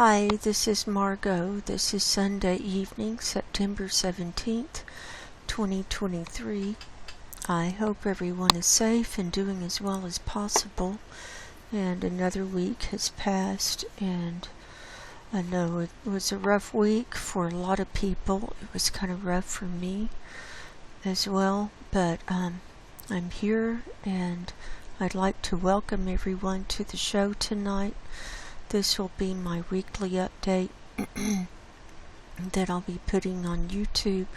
Hi, this is Margo. This is Sunday evening, September 17th, 2023. I hope everyone is safe and doing as well as possible. And another week has passed, and I know it was a rough week for a lot of people. It was kind of rough for me as well, but I'm here, and I'd like to welcome everyone to the show tonight. This will be my weekly update that I'll be putting on YouTube,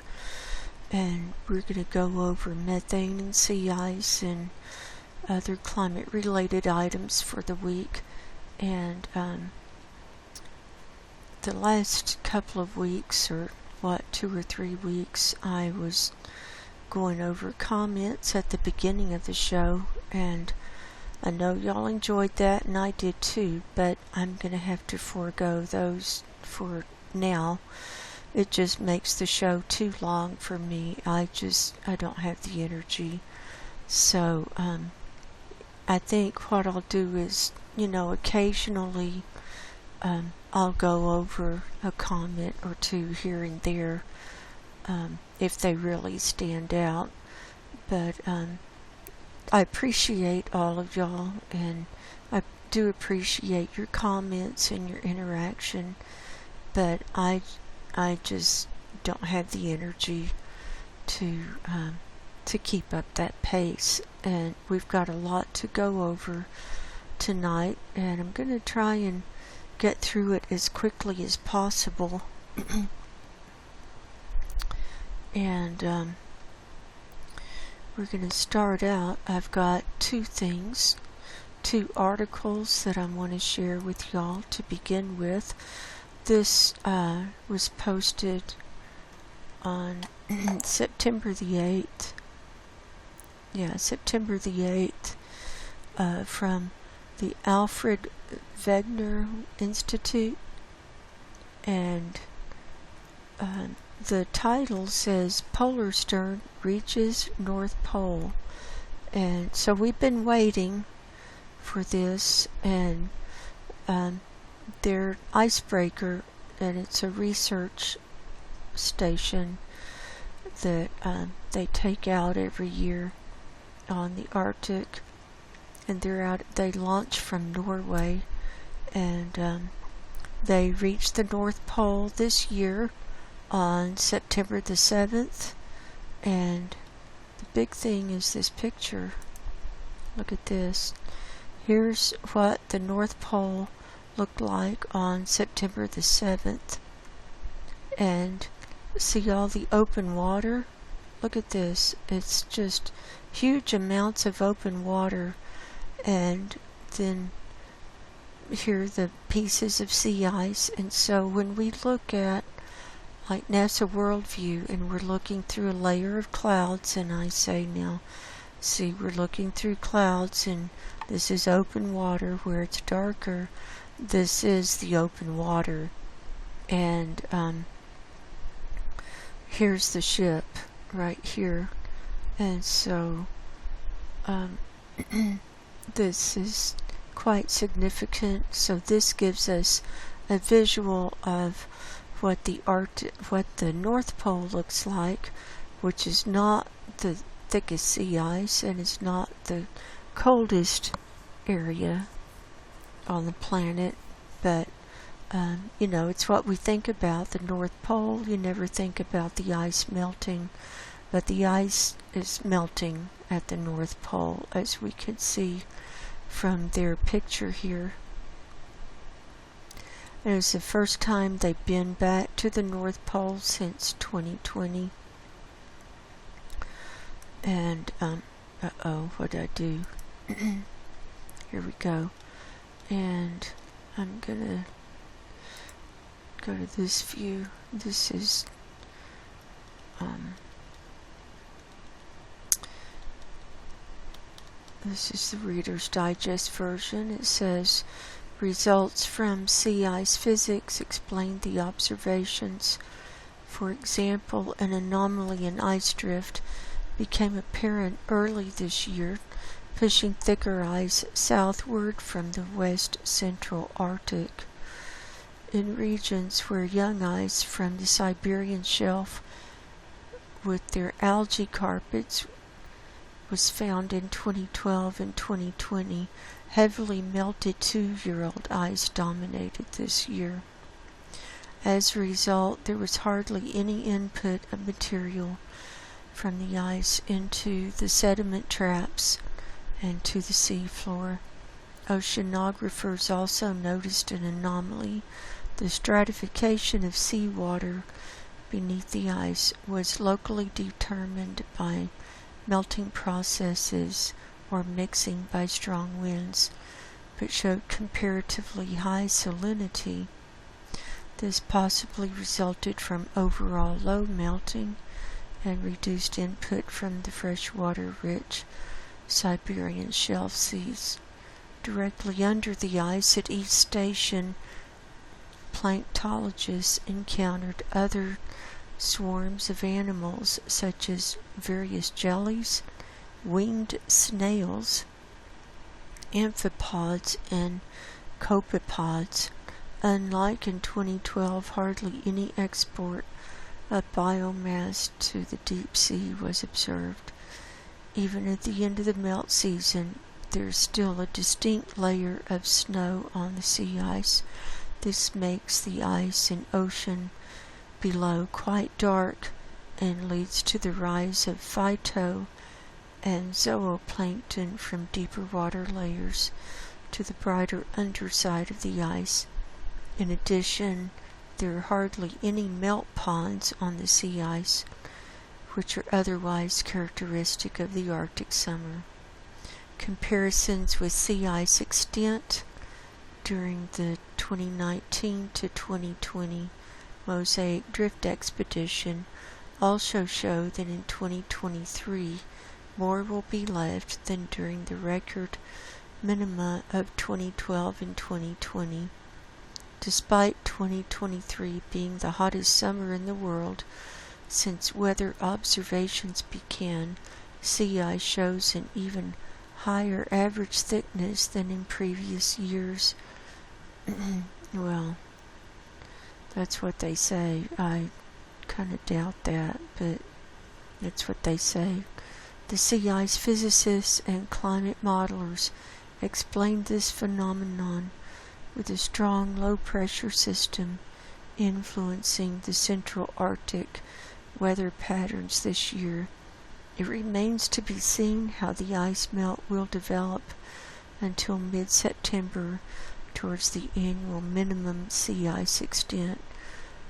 and we're going to go over methane and sea ice and other climate related items for the week. And the last couple of weeks, or 2 or 3 weeks, I was going over comments at the beginning of the show, and I know y'all enjoyed that, and I did too, but I'm going to have to forego those for now. It just makes the show too long for me. I don't have the energy. So, I think what I'll do is, occasionally, I'll go over a comment or two here and there, if they really stand out. But, I appreciate all of y'all, and I do appreciate your comments and your interaction, but I just don't have the energy to keep up that pace, and we've got a lot to go over tonight, and I'm going to try and get through it as quickly as possible. And we're going to start out. I've got two articles that I want to share with y'all to begin with. This was posted on September the 8th. Yeah, September the 8th, from the Alfred Wegener Institute, and the title says Polarstern reaches North Pole. And so we've been waiting for this, and their icebreaker, and it's a research station that they take out every year on the Arctic, and they launch from Norway, and they reached the North Pole this year on September the 7th, and the big thing is this picture. Look at this. Here's what the North Pole looked like on September the 7th, and see all the open water? Look at this. It's just huge amounts of open water, and then here are the pieces of sea ice. And so when we look at like NASA Worldview, and we're looking through a layer of clouds, and I say, now, see, we're looking through clouds, and this is open water. Where it's darker, this is the open water, and here's the ship right here, and so this is quite significant. So this gives us a visual of what the North Pole looks like, which is not the thickest sea ice, and it's not the coldest area on the planet, but it's what we think about, the North Pole. You never think about the ice melting, but the ice is melting at the North Pole, as we can see from their picture here. It was the first time they've been back to the North Pole since 2020. And, what did I do? Here we go. And I'm gonna go to this view. This is, the Reader's Digest version. It says, results from sea ice physics explain the observations. For example, an anomaly in ice drift became apparent early this year, pushing thicker ice southward from the west central Arctic. in regions where young ice from the Siberian shelf with their algae carpets was found in 2012 and 2020, heavily melted 2-year-old ice dominated this year. As a result, there was hardly any input of material from the ice into the sediment traps and to the sea floor. Oceanographers also noticed an anomaly. The stratification of seawater beneath the ice was locally determined by melting processes or mixing by strong winds, but showed comparatively high salinity. This possibly resulted from overall low melting and reduced input from the freshwater-rich Siberian shelf seas. Directly under the ice at each station, planktologists encountered other swarms of animals such as various jellies, winged snails, amphipods, and copepods. Unlike in 2012, hardly any export of biomass to the deep sea was observed. Even at the end of the melt season, there is still a distinct layer of snow on the sea ice. This makes the ice and ocean below quite dark and leads to the rise of phyto and zooplankton from deeper water layers to the brighter underside of the ice. In addition, there are hardly any melt ponds on the sea ice, which are otherwise characteristic of the Arctic summer. Comparisons with sea ice extent during the 2019 to 2020 Mosaic Drift Expedition also show that in 2023 more will be left than during the record minima of 2012 and 2020. Despite 2023 being the hottest summer in the world since weather observations began, sea ice shows an even higher average thickness than in previous years. Well, that's what they say. I kind of doubt that, but that's what they say. The sea ice physicists and climate modelers explained this phenomenon with a strong low-pressure system influencing the central Arctic weather patterns this year. It remains to be seen how the ice melt will develop until mid-September towards the annual minimum sea ice extent.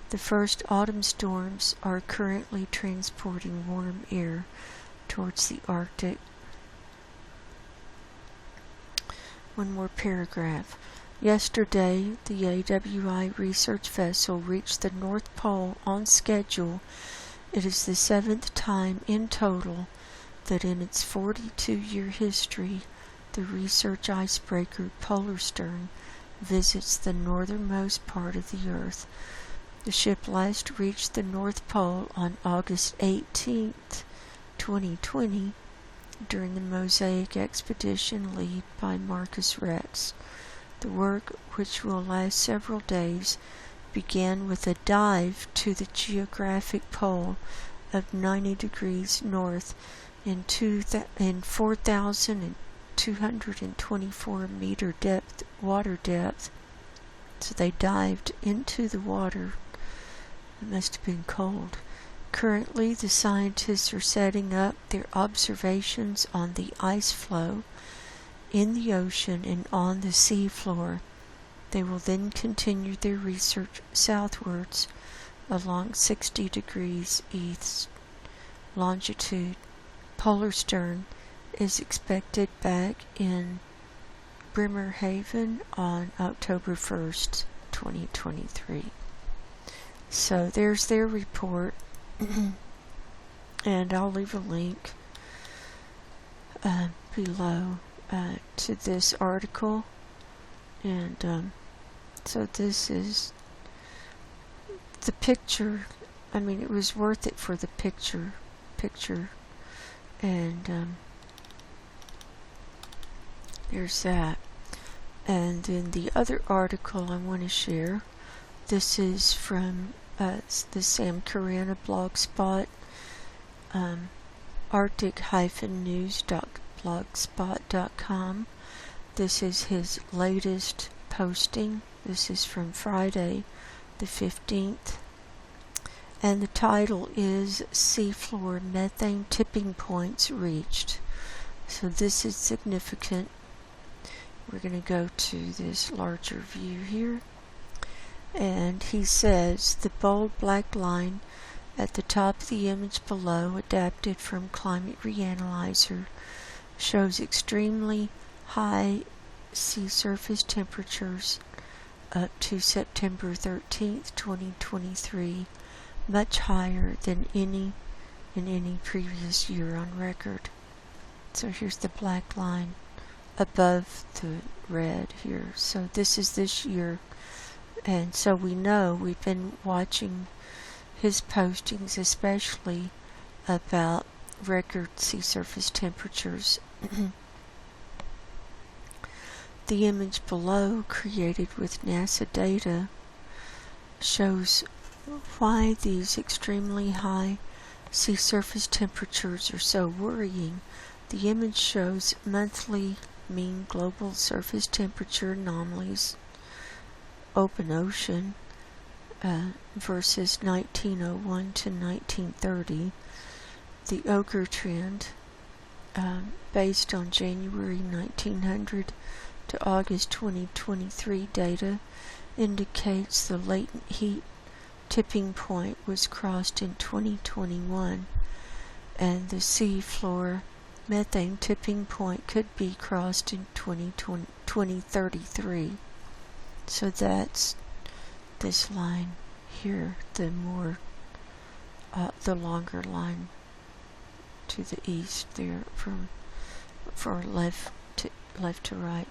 The first autumn storms are currently transporting warm air towards the Arctic. One more paragraph. Yesterday, the AWI research vessel reached the North Pole on schedule. It is the 7th time in total that in its 42-year history, the research icebreaker Polarstern visits the northernmost part of the Earth. The ship last reached the North Pole on August 18, 2020, during the Mosaic expedition led by Marcus Rex. The work, which will last several days, began with a dive to the geographic pole of 90 degrees north in 4,224 meter water depth. So they dived into the water. It must have been cold. Currently, the scientists are setting up their observations on the ice flow in the ocean and on the sea floor. They will then continue their research southwards along 60 degrees east longitude. Polarstern is expected back in Bremerhaven on October 1st, 2023. So there's their report, and I'll leave a link below to this article. And so this is the picture. I mean, it was worth it for the picture. And there's that. And then the other article I want to share This is from the Sam blog spot, arctic-news.blogspot.com. This is his latest posting. This is from Friday the 15th. And the title is Seafloor Methane Tipping Points Reached. So this is significant. We're going to go to this larger view here. And he says the bold black line at the top of the image below, adapted from Climate Reanalyzer, shows extremely high sea surface temperatures up to September 13th, 2023, much higher than in any previous year on record. So here's the black line above the red here. So this is this year. And so we know, we've been watching his postings, especially about record sea surface temperatures. The image below, created with NASA data, shows why these extremely high sea surface temperatures are so worrying. The image shows monthly mean global surface temperature anomalies, open ocean, versus 1901 to 1930. The ochre trend, based on January 1900 to August 2023 data, indicates the latent heat tipping point was crossed in 2021, and the sea floor methane tipping point could be crossed in 2033. So that's this line here, the longer line to the east there, from left to right.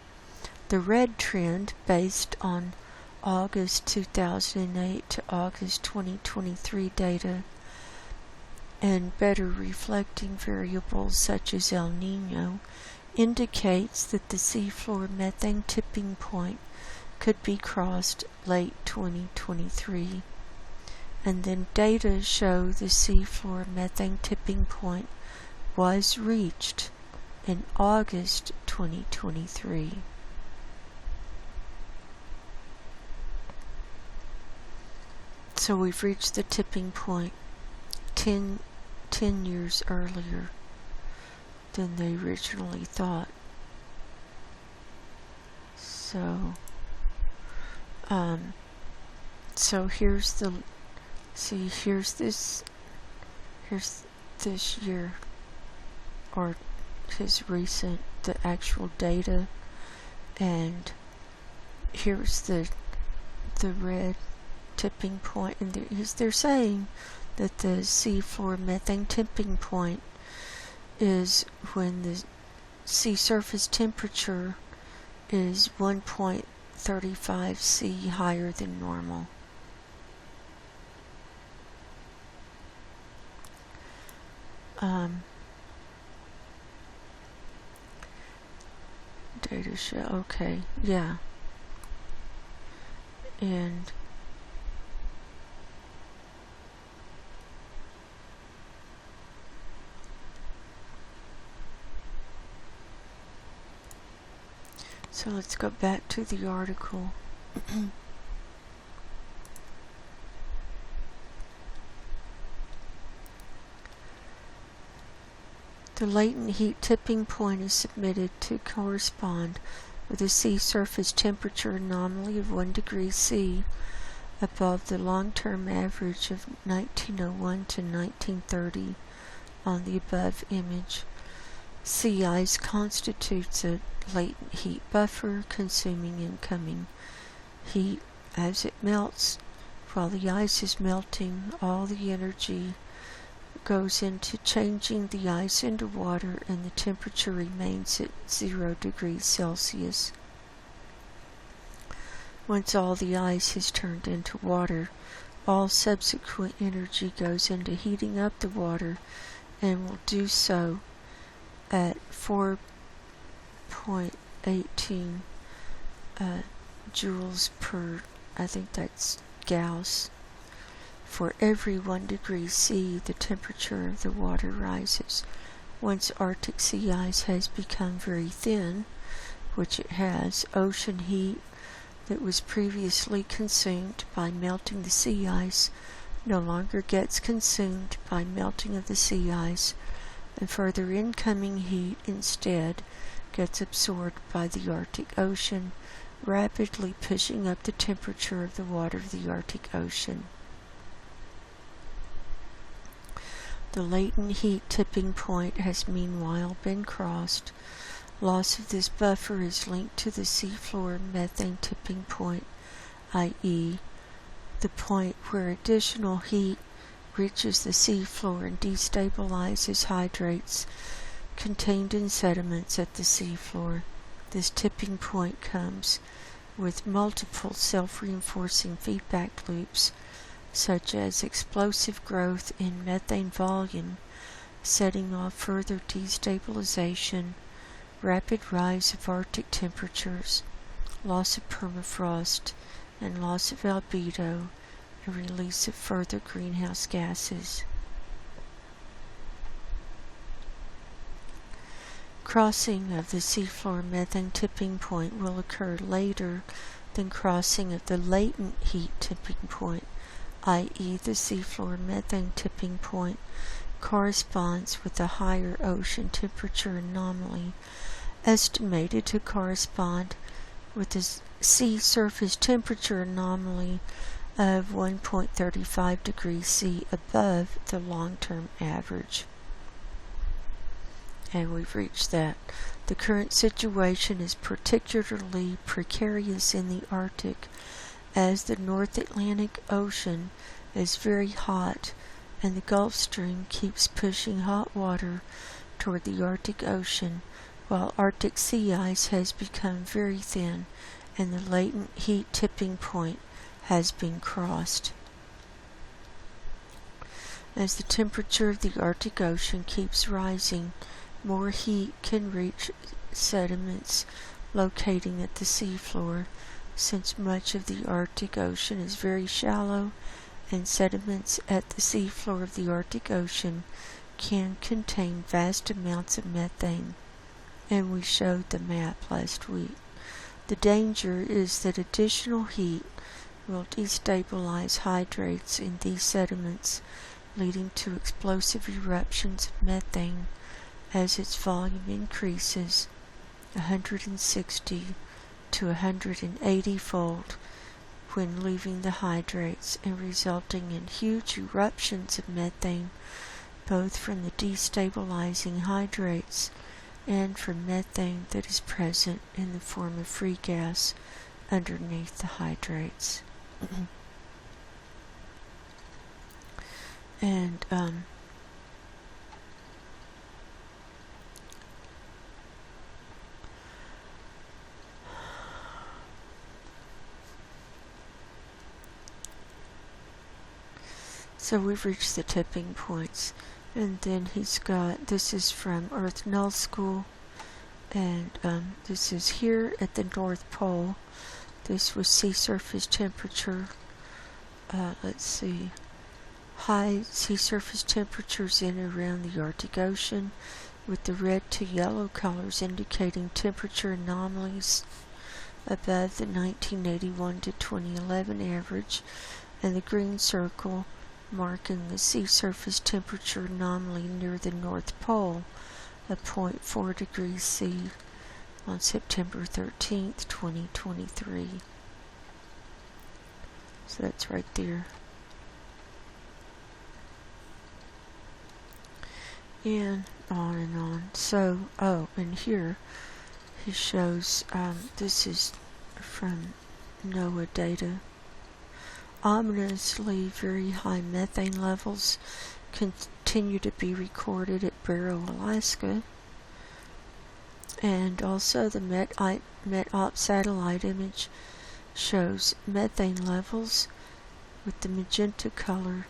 The red trend, based on August 2008 to August 2023 data, and better reflecting variables such as El Nino, indicates that the seafloor methane tipping point could be crossed late 2023. And then data show the seafloor methane tipping point was reached in August 2023. So we've reached the tipping point 10 years earlier than they originally thought. So here's this year, or his recent, the actual data, and here's the red tipping point, and they're saying that the seafloor methane tipping point is when the sea surface temperature is 1.35 C higher than normal. Data show, okay, yeah. And so let's go back to the article. The latent heat tipping point is submitted to correspond with a sea surface temperature anomaly of 1 degree C above the long-term average of 1901 to 1930 on the above image. Sea ice constitutes a latent heat buffer, consuming incoming heat as it melts. While the ice is melting, all the energy goes into changing the ice into water, and the temperature remains at 0 degrees Celsius. Once all the ice is turned into water, all subsequent energy goes into heating up the water, and will do so at 4.18 joules per, I think that's Gauss. For every 1 degree C, the temperature of the water rises. Once Arctic sea ice has become very thin, which it has, ocean heat that was previously consumed by melting the sea ice no longer gets consumed by melting of the sea ice, and further incoming heat instead gets absorbed by the Arctic Ocean, rapidly pushing up the temperature of the water of the Arctic Ocean. The latent heat tipping point has meanwhile been crossed. Loss of this buffer is linked to the seafloor methane tipping point, i.e., the point where additional heat reaches the seafloor and destabilizes hydrates contained in sediments at the seafloor. This tipping point comes with multiple self-reinforcing feedback loops, such as explosive growth in methane volume, setting off further destabilization, rapid rise of Arctic temperatures, loss of permafrost, and loss of albedo, and release of further greenhouse gases. Crossing of the seafloor methane tipping point will occur later than crossing of the latent heat tipping point, i.e. the seafloor methane tipping point corresponds with a higher ocean temperature anomaly, estimated to correspond with the sea surface temperature anomaly of 1.35 degrees C above the long-term average. And we've reached that. The current situation is particularly precarious in the Arctic, as the North Atlantic Ocean is very hot and the Gulf Stream keeps pushing hot water toward the Arctic Ocean, while Arctic sea ice has become very thin and the latent heat tipping point has been crossed. As the temperature of the Arctic Ocean keeps rising, more heat can reach sediments locating at the seafloor, since much of the Arctic Ocean is very shallow, and sediments at the seafloor of the Arctic Ocean can contain vast amounts of methane, and we showed the map last week. The danger is that additional heat will destabilize hydrates in these sediments, leading to explosive eruptions of methane as its volume increases 160 to 180-fold when leaving the hydrates, and resulting in huge eruptions of methane, both from the destabilizing hydrates and from methane that is present in the form of free gas underneath the hydrates. And so we've reached the tipping points, and then he's got, this is from Earth Null School, and this is here at the North Pole. This was sea surface temperature. Let's see. High sea surface temperatures in and around the Arctic Ocean, with the red to yellow colors indicating temperature anomalies above the 1981 to 2011 average, and the green circle marking the sea surface temperature anomaly near the North Pole of 0.4 degrees C on September 13th, 2023. So that's right there. And on and on. So, and here he shows, this is from NOAA data. Ominously very high methane levels continue to be recorded at Barrow, Alaska. And also the METOP satellite image shows methane levels with the magenta color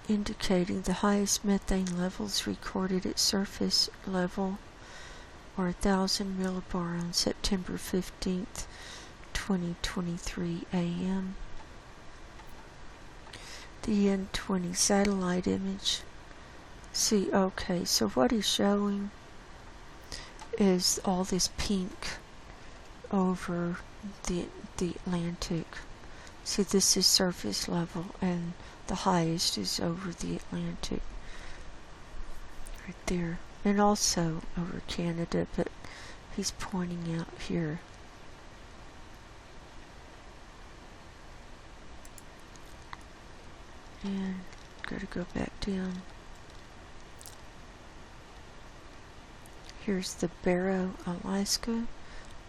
indicating the highest methane levels recorded at surface level, or 1,000 millibar on September 15th, 2023 AM. the N20 satellite image. See, okay, so what he's showing is all this pink over the Atlantic. See, this is surface level, and the highest is over the Atlantic, right there, and also over Canada, but he's pointing out here. And gotta go back down. Here's the Barrow, Alaska,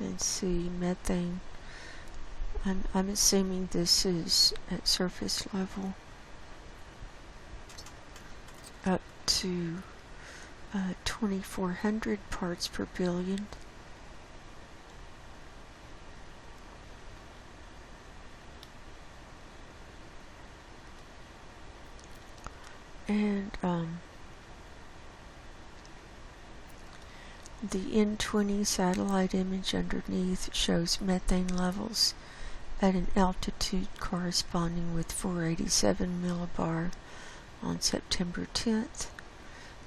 and see methane. I'm assuming this is at surface level up to 2,400 parts per billion. And the N20 satellite image underneath shows methane levels at an altitude corresponding with 487 millibar on September 10th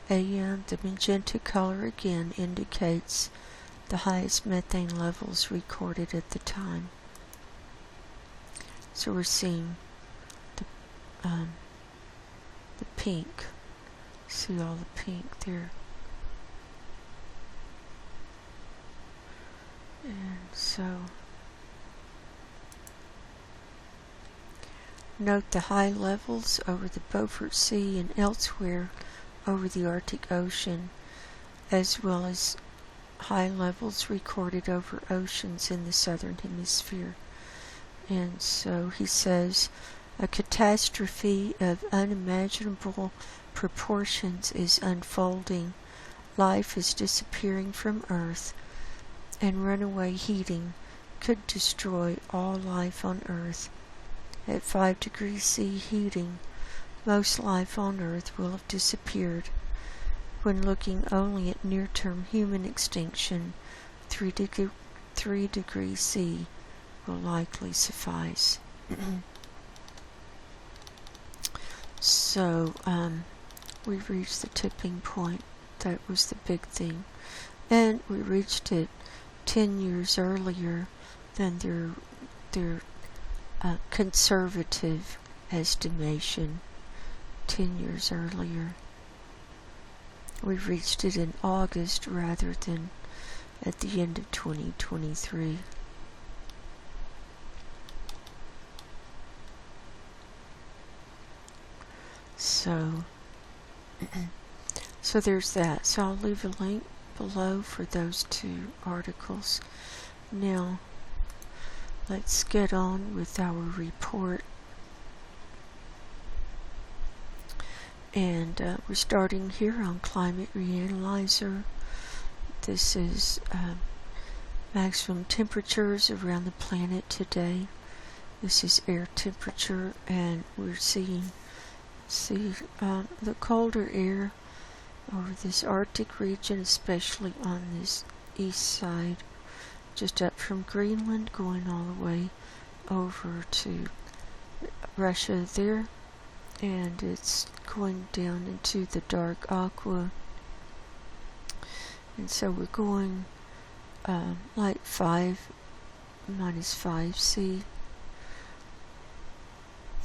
a.m. The magenta color again indicates the highest methane levels recorded at the time. So we're seeing the pink. See all the pink there. And so note the high levels over the Beaufort Sea and elsewhere over the Arctic Ocean, as well as high levels recorded over oceans in the southern hemisphere. And so he says, a catastrophe of unimaginable proportions is unfolding. Life is disappearing from Earth, and runaway heating could destroy all life on Earth. At 5 degrees C heating, most life on Earth will have disappeared. When looking only at near-term human extinction, 3 degrees C will likely suffice. So, we've reached the tipping point. That was the big thing. And we reached it 10 years earlier than their conservative estimation. 10 years earlier. We've reached it in August rather than at the end of 2023. So there's that. So I'll leave a link below for those two articles. Now, let's get on with our report. And we're starting here on Climate Reanalyzer. This is maximum temperatures around the planet today. This is air temperature, and we're seeing the colder air over this Arctic region, especially on this east side, just up from Greenland, going all the way over to Russia there, and it's going down into the dark aqua, and so we're going like -5C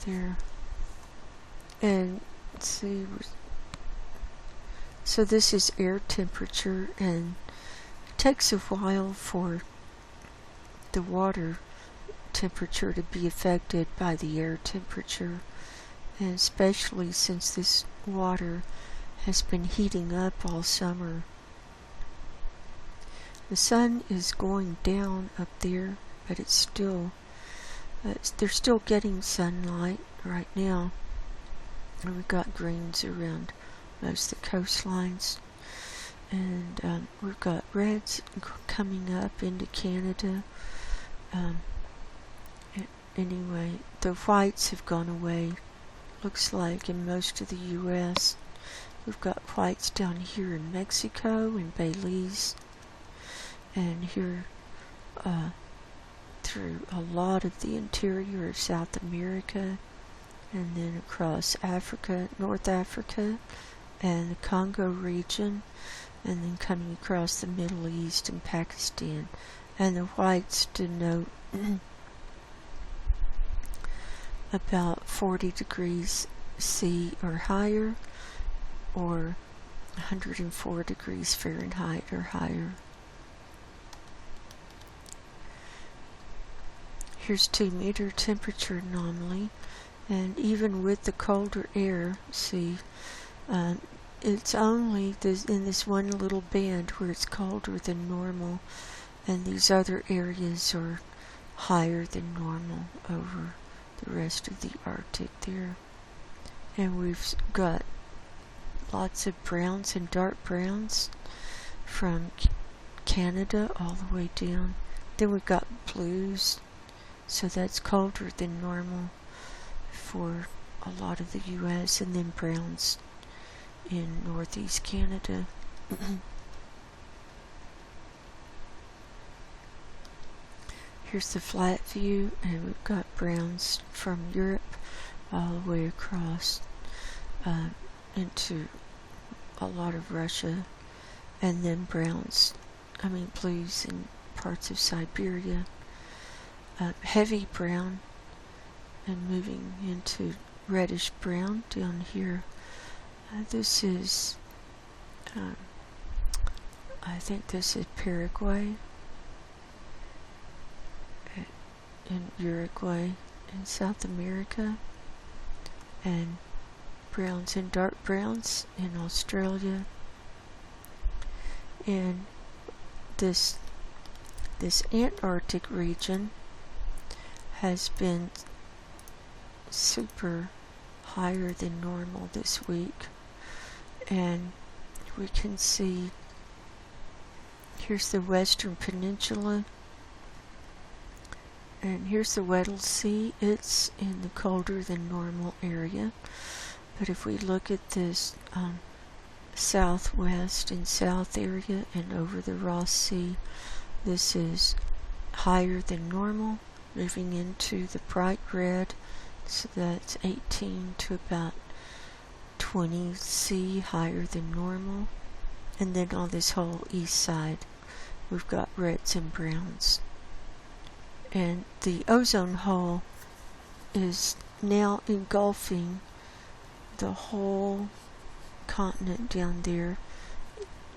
there. And see, so this is air temperature, and it takes a while for the water temperature to be affected by the air temperature, and especially since this water has been heating up all summer. The sun is going down up there, but it's still they're still getting sunlight right now. And we've got greens around most of the coastlines, and we've got reds coming up into Canada. Anyway, the whites have gone away, looks like, in most of the U.S. We've got whites down here in Mexico and Belize, and here through a lot of the interior of South America and then across Africa, North Africa, and the Congo region, and then coming across the Middle East and Pakistan. And the whites denote about 40 degrees C or higher, or 104 degrees Fahrenheit or higher. Here's 2-meter temperature anomaly, and even with the colder air, see, it's only in this one little band where it's colder than normal, and these other areas are higher than normal over the rest of the Arctic there. And we've got lots of browns and dark browns from Canada all the way down. Then we've got blues, so that's colder than normal for a lot of the US, and then browns in northeast Canada. Here's the flat view, and we've got browns from Europe all the way across into a lot of Russia, and then blues in parts of Siberia. Heavy brown, and moving into reddish brown down here. This is, I think this is Paraguay, in Uruguay in South America, and browns and dark browns in Australia. And this Antarctic region has been super higher than normal this week, and we can see here's the Western Peninsula, and here's the Weddell Sea. It's in the colder than normal area, but if we look at this southwest and south area and over the Ross Sea, this is higher than normal, moving into the bright red, so that's 18 to about 20 C higher than normal. And then on this whole east side, we've got reds and browns. And the ozone hole is now engulfing the whole continent down there,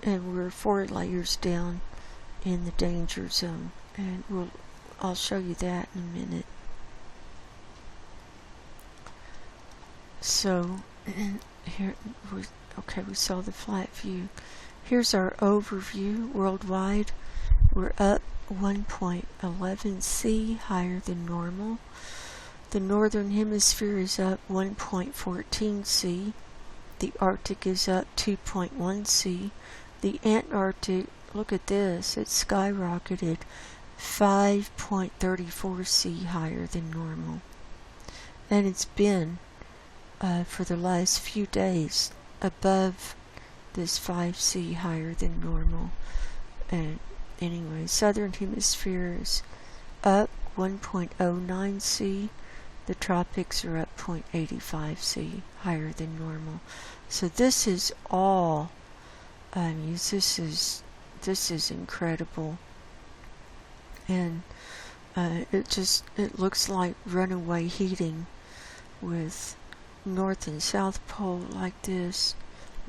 and we're 4 layers down in the danger zone, and I'll show you that in a minute. So here we saw the flat view. Here's our overview worldwide. We're up 1.11 C higher than normal. The northern hemisphere is up 1.14 C. The Arctic is up 2.1 C. The Antarctic, look at this, it's skyrocketed 5.34 C higher than normal. And it's been for the last few days above this 5 C higher than normal. And anyway, southern hemisphere is up 1.09 C. The tropics are up 0.85 C higher than normal. So this is all, this is incredible. And it looks like runaway heating with North and South Pole like this,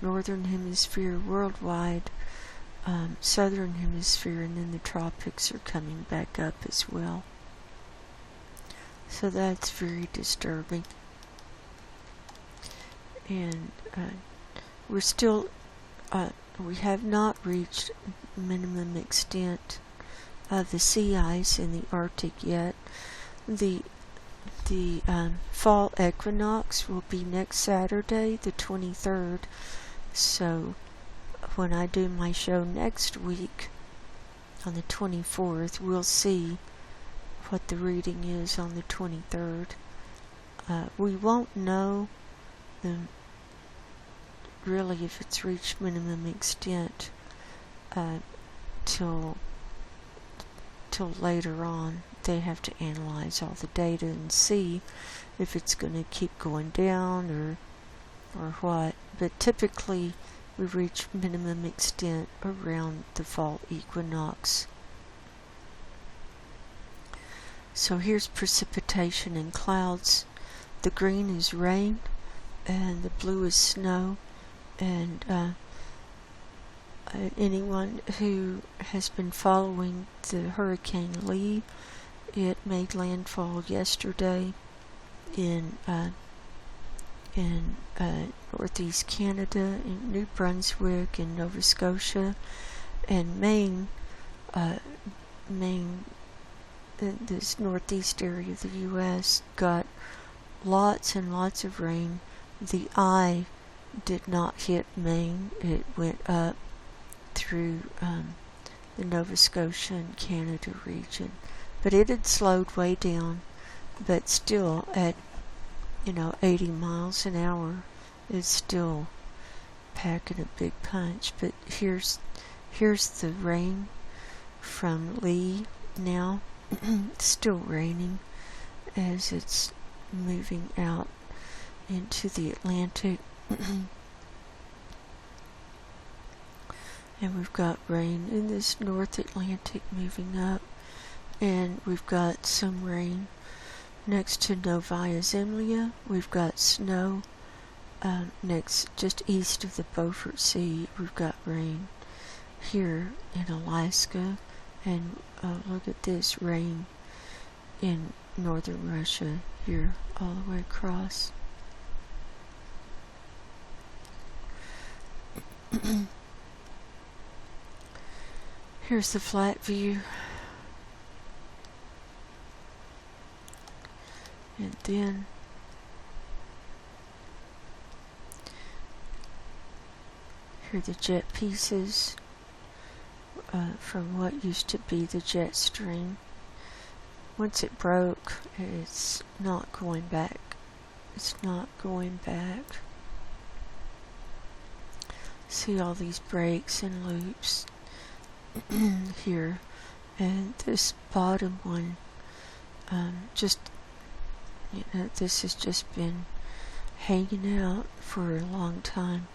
Northern Hemisphere worldwide, Southern Hemisphere, and then the tropics are coming back up as well. So that's very disturbing. And we're still, we have not reached minimum extent of the sea ice in the Arctic yet. The fall equinox will be next Saturday, the 23rd. So when I do my show next week on the 24th, we'll see what the reading is on the 23rd. We won't know really if it's reached minimum extent till later on, they have to analyze all the data and see if it's going to keep going down or what. But typically we reach minimum extent around the fall equinox. So here's precipitation and clouds. The green is rain and the blue is snow, and anyone who has been following the Hurricane Lee, it made landfall yesterday in northeast Canada, in New Brunswick, and Nova Scotia, and Maine, this northeast area of the U.S. got lots and lots of rain. The eye did not hit Maine. It went up through the Nova Scotia and Canada region, but it had slowed way down, but still at 80 miles an hour is still packing a big punch. But here's the rain from Lee now. It's still raining as it's moving out into the Atlantic. And we've got rain in this North Atlantic moving up, and we've got some rain next to Novaya Zemlya. We've got snow next, just east of the Beaufort Sea. We've got rain here in Alaska, and look at this rain in northern Russia here all the way across. Here's the flat view, and then here are the jet pieces from what used to be the jet stream. Once it broke, it's not going back. It's not going back. See all these breaks and loops here, and this bottom one, this has just been hanging out for a long time,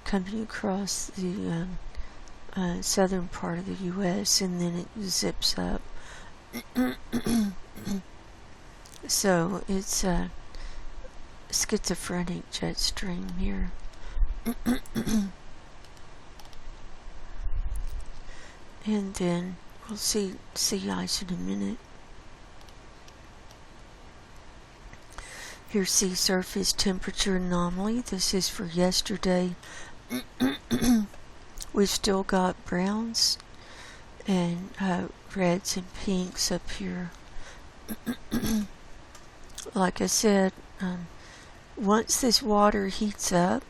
coming across the southern part of the U.S., and then it zips up. So it's a schizophrenic jet stream here. And then we'll see sea ice in a minute. Here's sea surface temperature anomaly. This is for yesterday. We've still got browns and reds and pinks up here. Like I said, once this water heats up,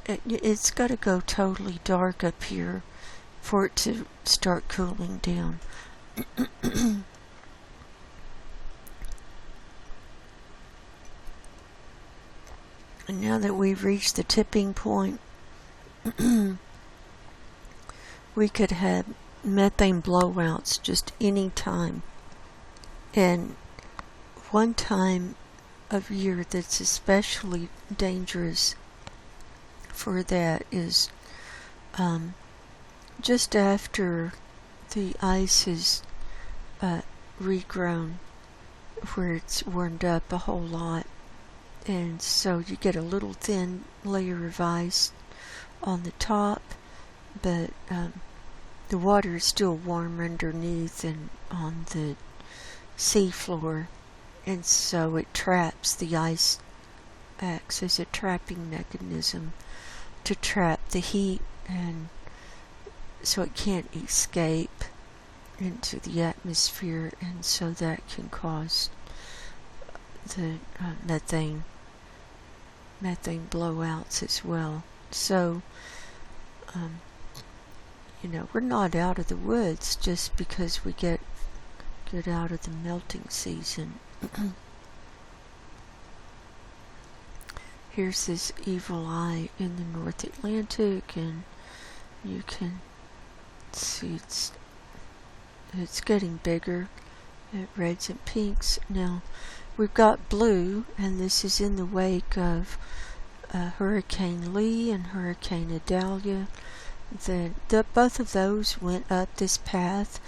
it's got to go totally dark up here for it to start cooling down. And now that we've reached the tipping point, we could have methane blowouts just any time. And one time of year that's especially dangerous for that is just after the ice is regrown, where it's warmed up a whole lot, and so you get a little thin layer of ice on the top, but the water is still warm underneath and on the sea floor, and so it traps, the ice acts as a trapping mechanism to trap the heat, and so it can't escape into the atmosphere, and so that can cause the methane blowouts as well. So we're not out of the woods just because we get out of the melting season. Here's this evil eye in the North Atlantic, and you can see it's getting bigger reds and pinks. Now we've got blue, and this is in the wake of Hurricane Lee and Hurricane Idalia. Both of those went up this path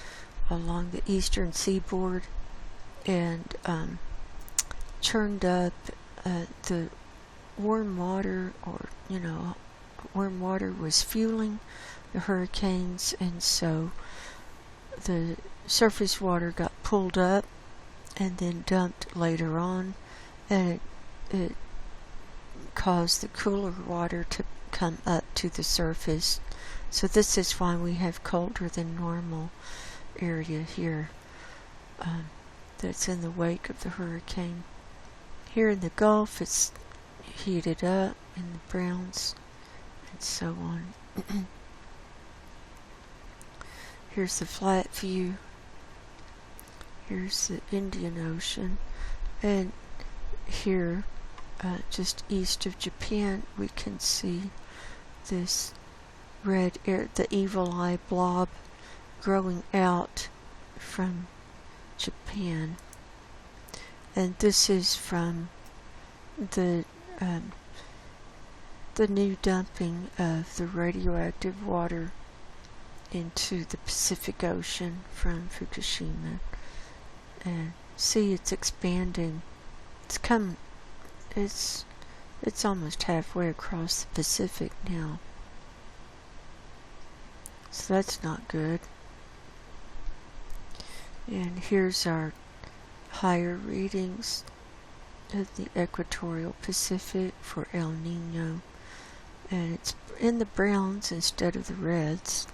along the eastern seaboard and churned up the warm water, or warm water was fueling the hurricanes, and so the surface water got pulled up and then dumped later on, and it caused the cooler water to come up to the surface. So this is why we have colder than normal area here that's in the wake of the hurricane. Here in the Gulf, it's heated up in the browns and so on. Here's the flat view. Here's the Indian Ocean. And here, just east of Japan, we can see this red air, the evil eye blob growing out from Japan. And this is from the new dumping of the radioactive water into the Pacific Ocean from Fukushima. And see, it's expanding. It's almost halfway across the Pacific now. So that's not good. And here's our higher readings of the equatorial Pacific for El Nino. And it's in the browns instead of the reds.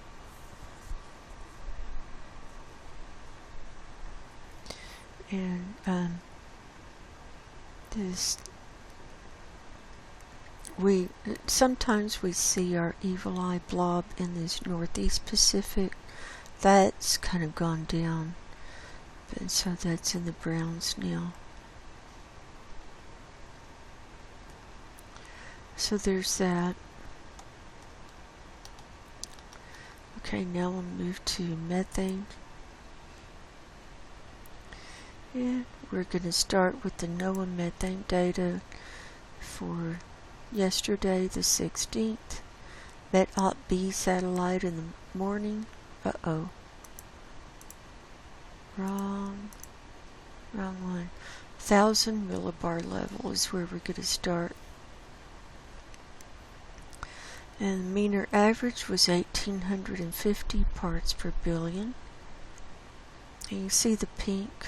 And sometimes we see our evil eye blob in this northeast Pacific. That's kind of gone down, and so that's in the browns now. So there's that. Okay, now we'll move to methane. And we're going to start with the NOAA methane data for yesterday, the 16th. Met-Op-B satellite in the morning. Uh-oh. Wrong one. 1,000 millibar level is where we're going to start. And the mean average was 1,850 parts per billion. And you see the pink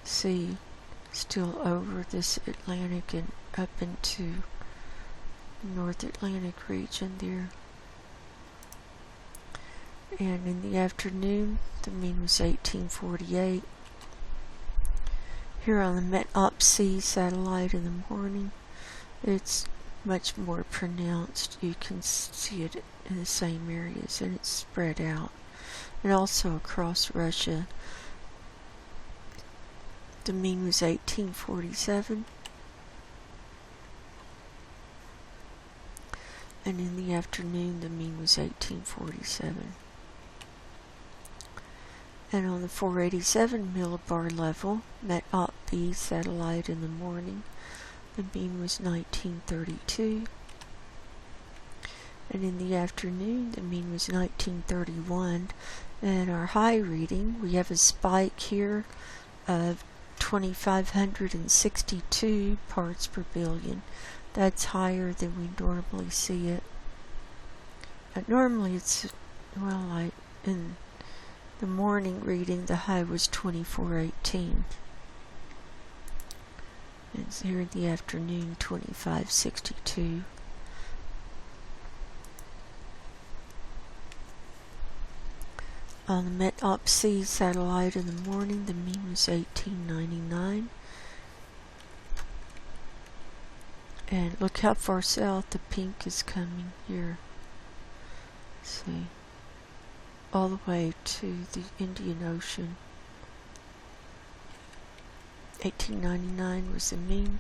sea still over this Atlantic and up into North Atlantic region there. And in the afternoon, the mean was 1848. Here on the Met-Op-C satellite in the morning, it's much more pronounced. You can see it in the same areas, and it's spread out. And also across Russia, the mean was 1847. And in the afternoon, the mean was 1847. And on the 487 millibar level, Met-Op-B satellite in the morning, the mean was 1932. And in the afternoon, the mean was 1931. And our high reading, we have a spike here of 2,562 parts per billion. That's higher than we normally see it. Normally it's, well, like in the morning reading, the high was 2418. And here in the afternoon, 2562. On the Met-Op-C satellite in the morning, the mean was 1899. And look how far south the pink is coming here. See, all the way to the Indian Ocean. 1899 was the mean,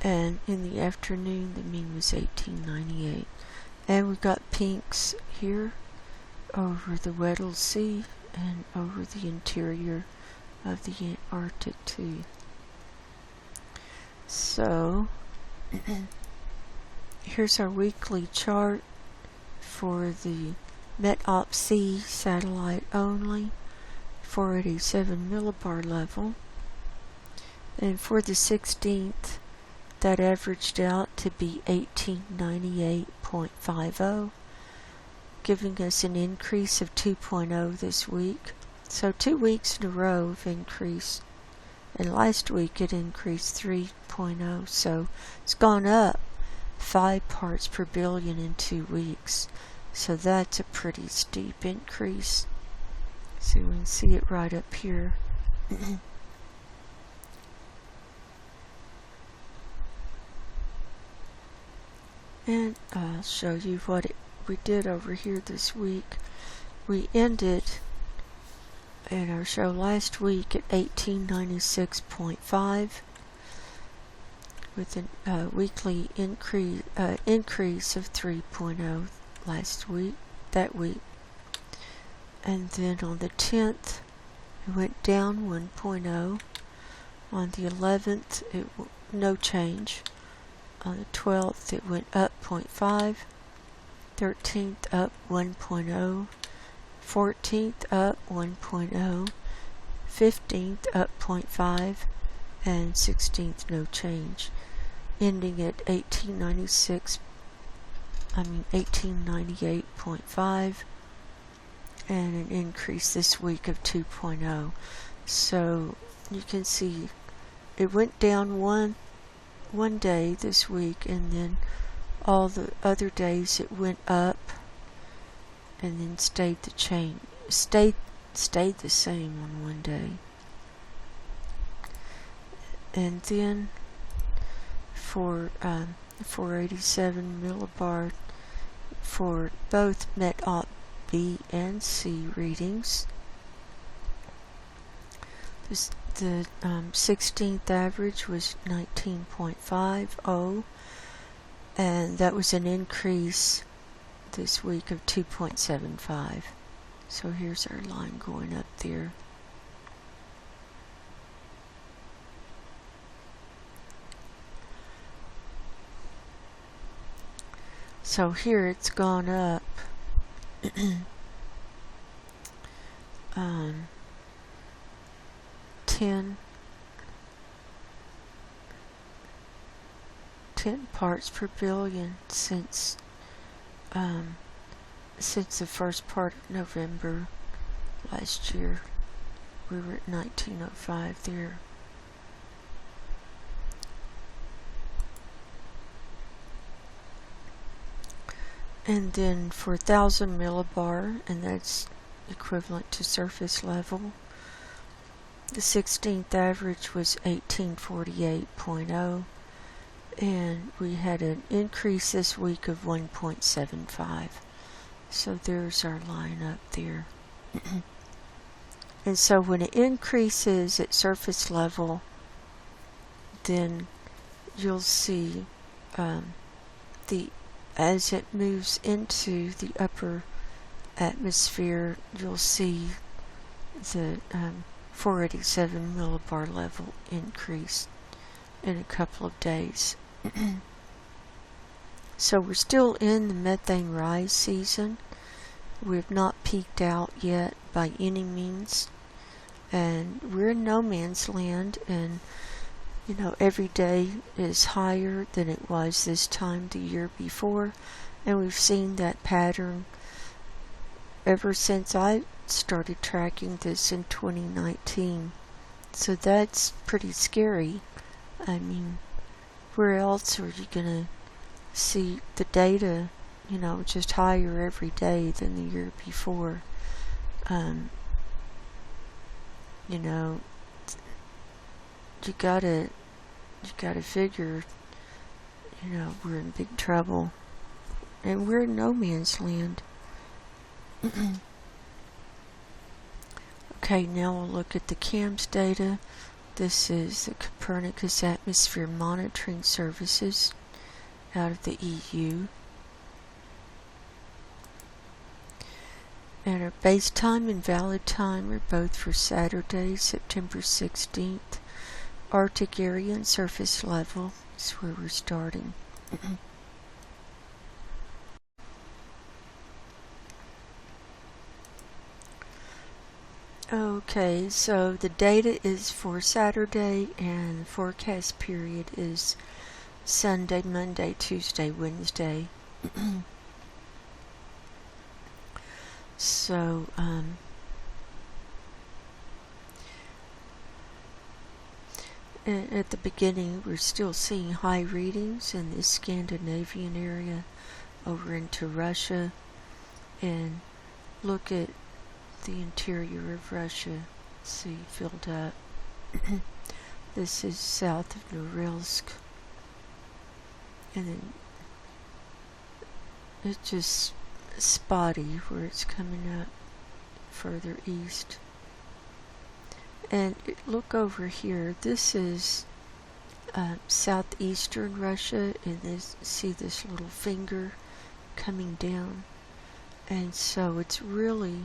and in the afternoon the mean was 1898. And we've got pinks here over the Weddell Sea and over the interior of the Antarctic too. So here's our weekly chart for the Met-Op-C satellite only, 487 millibar level. And for the 16th, that averaged out to be 1898.50, giving us an increase of 2.0 this week. So 2 weeks in a row of increase. And last week it increased 3.0, so it's gone up 5 parts per billion in 2 weeks. So that's a pretty steep increase. So we can see it right up here. And I'll show you what we did over here this week. We ended in our show last week at 1896.5 with a weekly increase of 3.0 that week. And then on the 10th, it went down 1.0. On the 11th, no change. On the 12th, it went up 0.5. 13th, up 1.0. 14th, up 1.0. 15th, up 0.5. And 16th, no change. Ending at 1898.5. And an increase this week of 2.0. So you can see it went down one day this week, and then all the other days it went up and then stayed the same on one day. And then for 487 millibar for both Met-Op-B and C readings, the 16th average was 19.50, and that was an increase this week of 2.75. So here's our line going up there. So here it's gone up 10 parts per billion since the first part of November last year. We were at 1905 there. And then for 1,000 millibar, and that's equivalent to surface level, the 16th average was 1848.0, and we had an increase this week of 1.75. So there's our line up there. And so when it increases at surface level, then you'll see as it moves into the upper atmosphere, you'll see the 487 millibar level increase in a couple of days. So we're still in the methane rise season. We have not peaked out yet by any means, and we're in no man's land, and every day is higher than it was this time the year before, and we've seen that pattern ever since I started tracking this in 2019. So that's pretty scary. I mean, where else are you gonna see the data, just higher every day than the year before? You gotta figure, we're in big trouble, and we're in no man's land. Okay, now we'll look at the CAMS data. This is the Copernicus Atmosphere Monitoring Services out of the EU. And our base time and valid time are both for Saturday, September 16th. Arctic area and surface level is where we're starting. Okay, so the data is for Saturday and the forecast period is Sunday, Monday, Tuesday, Wednesday. So, at the beginning, we're still seeing high readings in this Scandinavian area over into Russia. And look at the interior of Russia. See, filled up. This is south of Norilsk. And then it's just spotty where it's coming up further east. And look over here. This is southeastern Russia, and see this little finger coming down. And so it's really,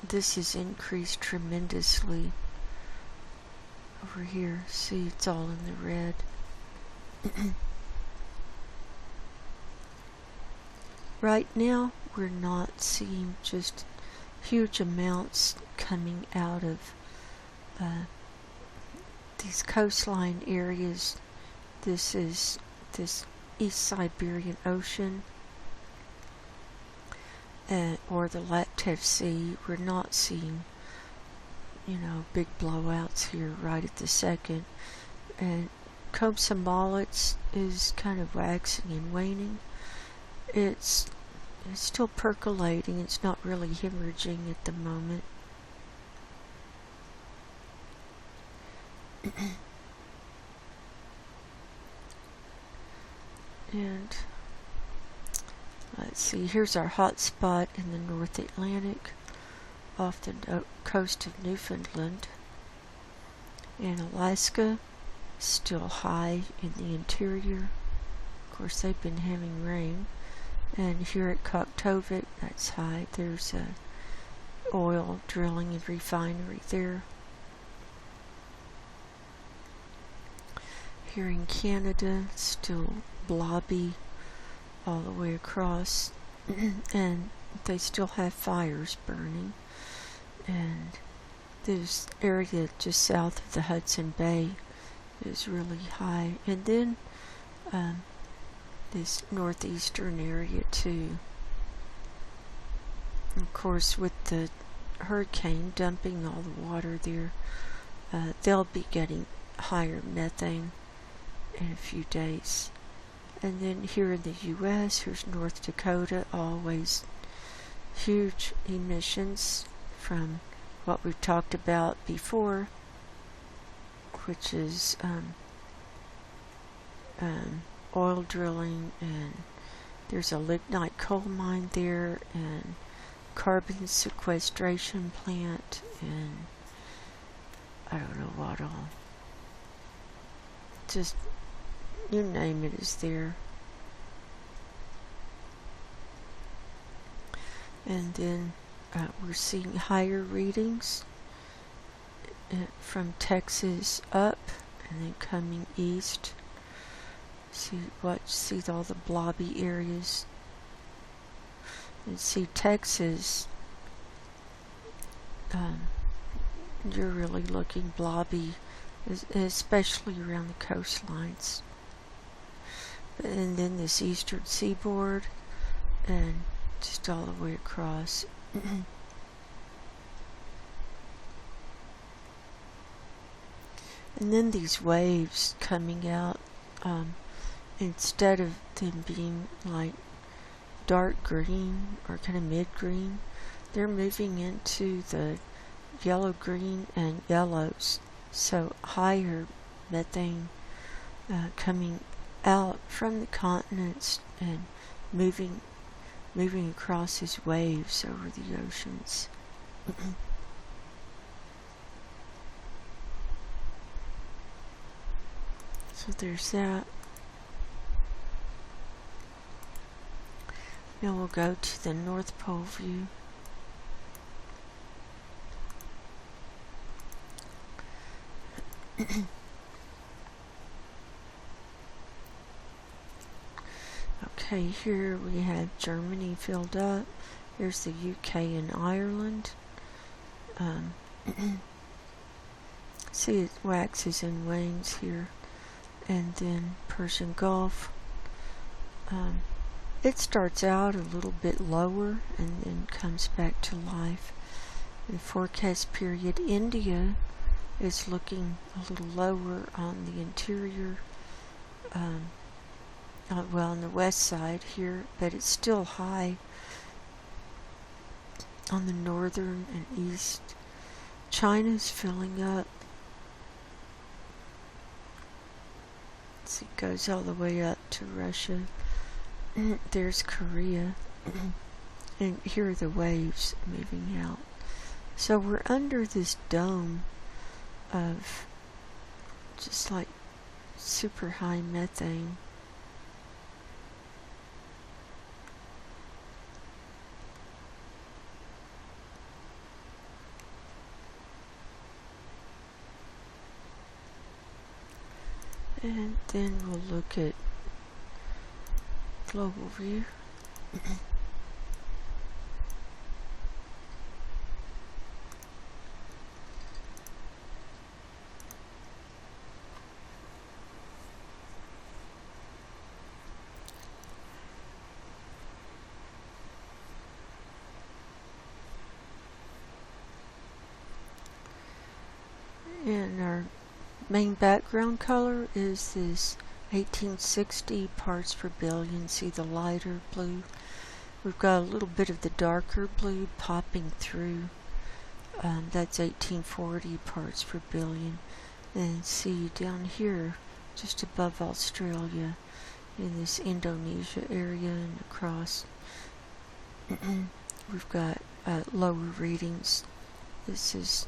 this is increased tremendously over here. See, it's all in the red. Right now, we're not seeing just huge amounts coming out of these coastline areas. This is this East Siberian Ocean or the Laptev Sea. We're not seeing, big blowouts here right at the second. And Komsomolets is kind of waxing and waning. It's still percolating. It's not really hemorrhaging at the moment. And let's see, here's our hot spot in the North Atlantic off the coast of Newfoundland. And Alaska, still high in the interior. Of course, they've been having rain. And here at Koktovik, that's high. There's a oil drilling and refinery there. Here in Canada, still blobby all the way across. And they still have fires burning. And this area just south of the Hudson Bay is really high. And then this northeastern area too. Of course, with the hurricane dumping all the water there, they'll be getting higher methane in a few days. And then here in the U.S., here's North Dakota, always huge emissions from what we've talked about before, which is oil drilling, and there's a lignite coal mine there, and carbon sequestration plant, and I don't know what all. Just, you name it, is there. And then we're seeing higher readings from Texas up and then coming east. See all the blobby areas. And see Texas, you're really looking blobby, especially around the coastlines. And then this eastern seaboard, and just all the way across. And then these waves coming out, instead of them being like dark green or kind of mid-green, they're moving into the yellow, green, and yellows. So higher methane coming out from the continents and moving across as waves over the oceans. So there's that. Now we'll go to the North Pole view. Okay, here we have Germany filled up. Here's the UK and Ireland. See, it waxes and wanes here. And then Persian Gulf. It starts out a little bit lower and then comes back to life. In forecast period, India is looking a little lower on the interior, well, on the west side here, but it's still high on the northern and east. China's filling up. It goes all the way up to Russia. There's Korea. And here are the waves moving out. So we're under this dome of just like super high methane. And then we'll look at global view. And our main background color is this 1860 parts per billion. See the lighter blue? We've got a little bit of the darker blue popping through. That's 1840 parts per billion. And see down here, just above Australia, in this Indonesia area and across, we've got lower readings. This is,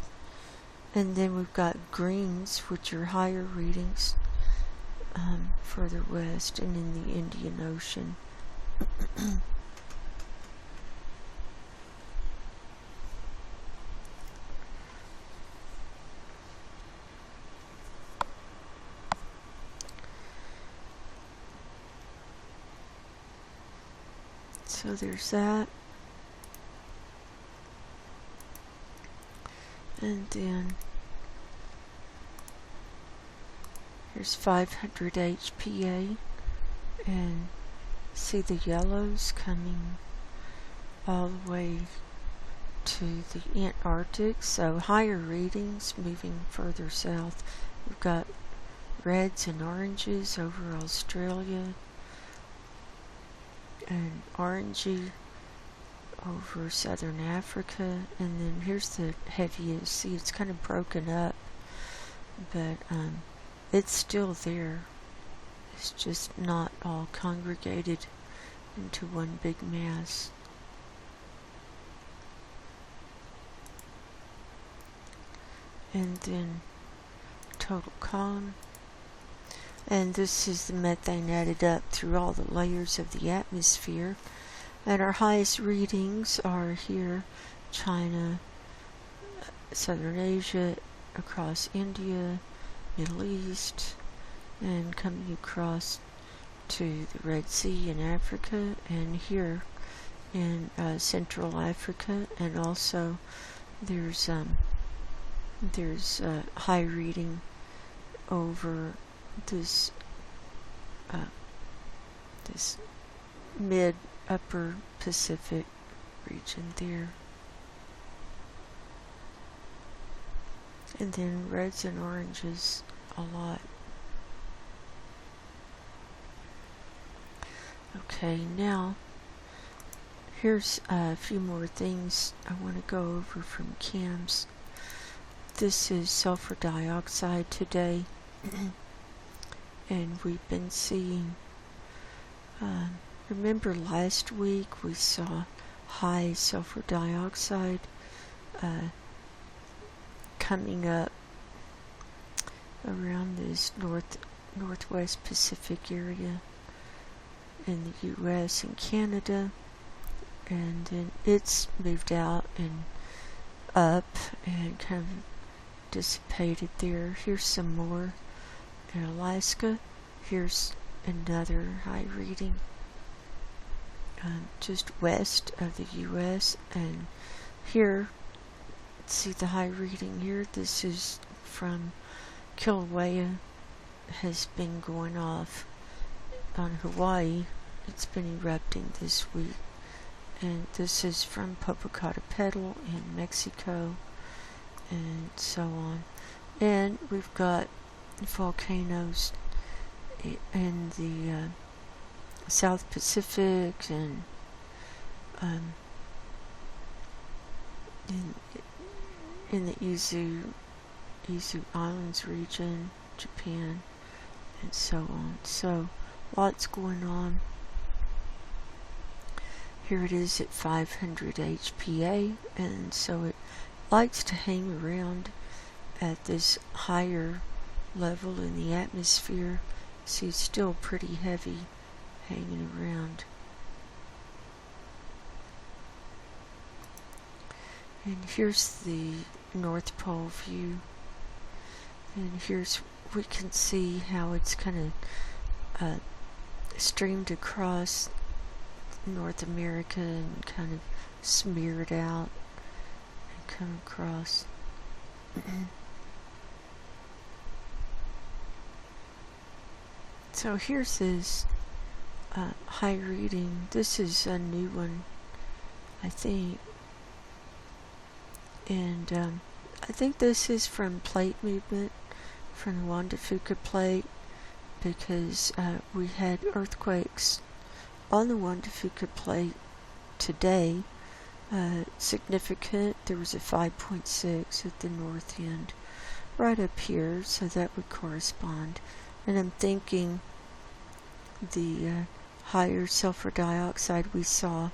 and then we've got greens, which are higher readings further west and in the Indian Ocean. So there's that. And then here's 500 HPA, and see the yellows coming all the way to the Antarctic, so higher readings moving further south. We've got reds and oranges over Australia, and orangey over southern Africa, and then here's the heaviest. See, it's kind of broken up, but it's still there. It's just not all congregated into one big mass. And then total column. And this is the methane added up through all the layers of the atmosphere. And our highest readings are here: China, Southern Asia, across India, Middle East, and coming across to the Red Sea in Africa, and here in Central Africa, and also there's high reading over this this mid upper Pacific region there. And then reds and oranges a lot. Okay, now here's a few more things I want to go over from CAMS. This is sulfur dioxide today. And we've been seeing, remember last week we saw high sulfur dioxide coming up around this northwest Pacific area in the US and Canada. and then it's moved out and up and kind of dissipated there. Here's some more in Alaska. Here's another high reading just west of the U.S. and here, see the high reading here. This is from Kilauea, has been going off on Hawaii. It's been erupting this week. And this is from Popocatépetl in Mexico, and so on. And we've got volcanoes in the South Pacific and in the Izu Islands region, Japan, and so on. So lots going on. Here it is at 500 HPA, and so it likes to hang around at this higher level in the atmosphere. See, it's still pretty heavy hanging around. And here's the North Pole view. And here's, we can see how it's kind of streamed across North America and kind of smeared out and come across. So here's this high reading. This is a new one, I think. And I think this is from plate movement, from the Juan de Fuca plate, because we had earthquakes on the Juan de Fuca plate today. Significant. There was a 5.6 at the north end, right up here, so that would correspond. And I'm thinking the higher sulfur dioxide we saw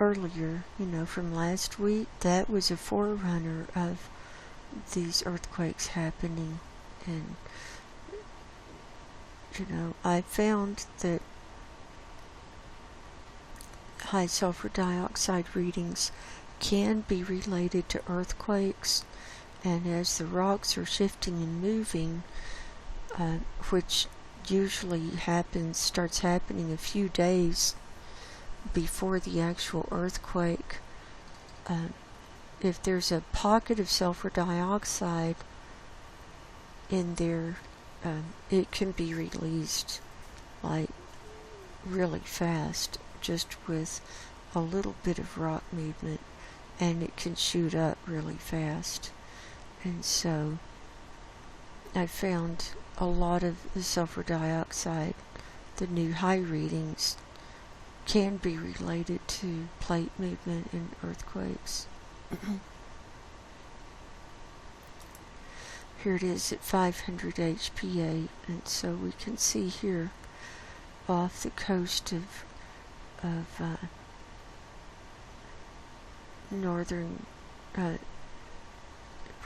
earlier, from last week, that was a forerunner of these earthquakes happening. And I found that high sulfur dioxide readings can be related to earthquakes, and as the rocks are shifting and moving, which usually starts happening a few days before the actual earthquake, if there's a pocket of sulfur dioxide in there, it can be released like really fast, just with a little bit of rock movement, and it can shoot up really fast. And so I found a lot of the sulfur dioxide, the new high readings, can be related to plate movement and earthquakes. Here it is at 500 HPA, and so we can see here off the coast of northern,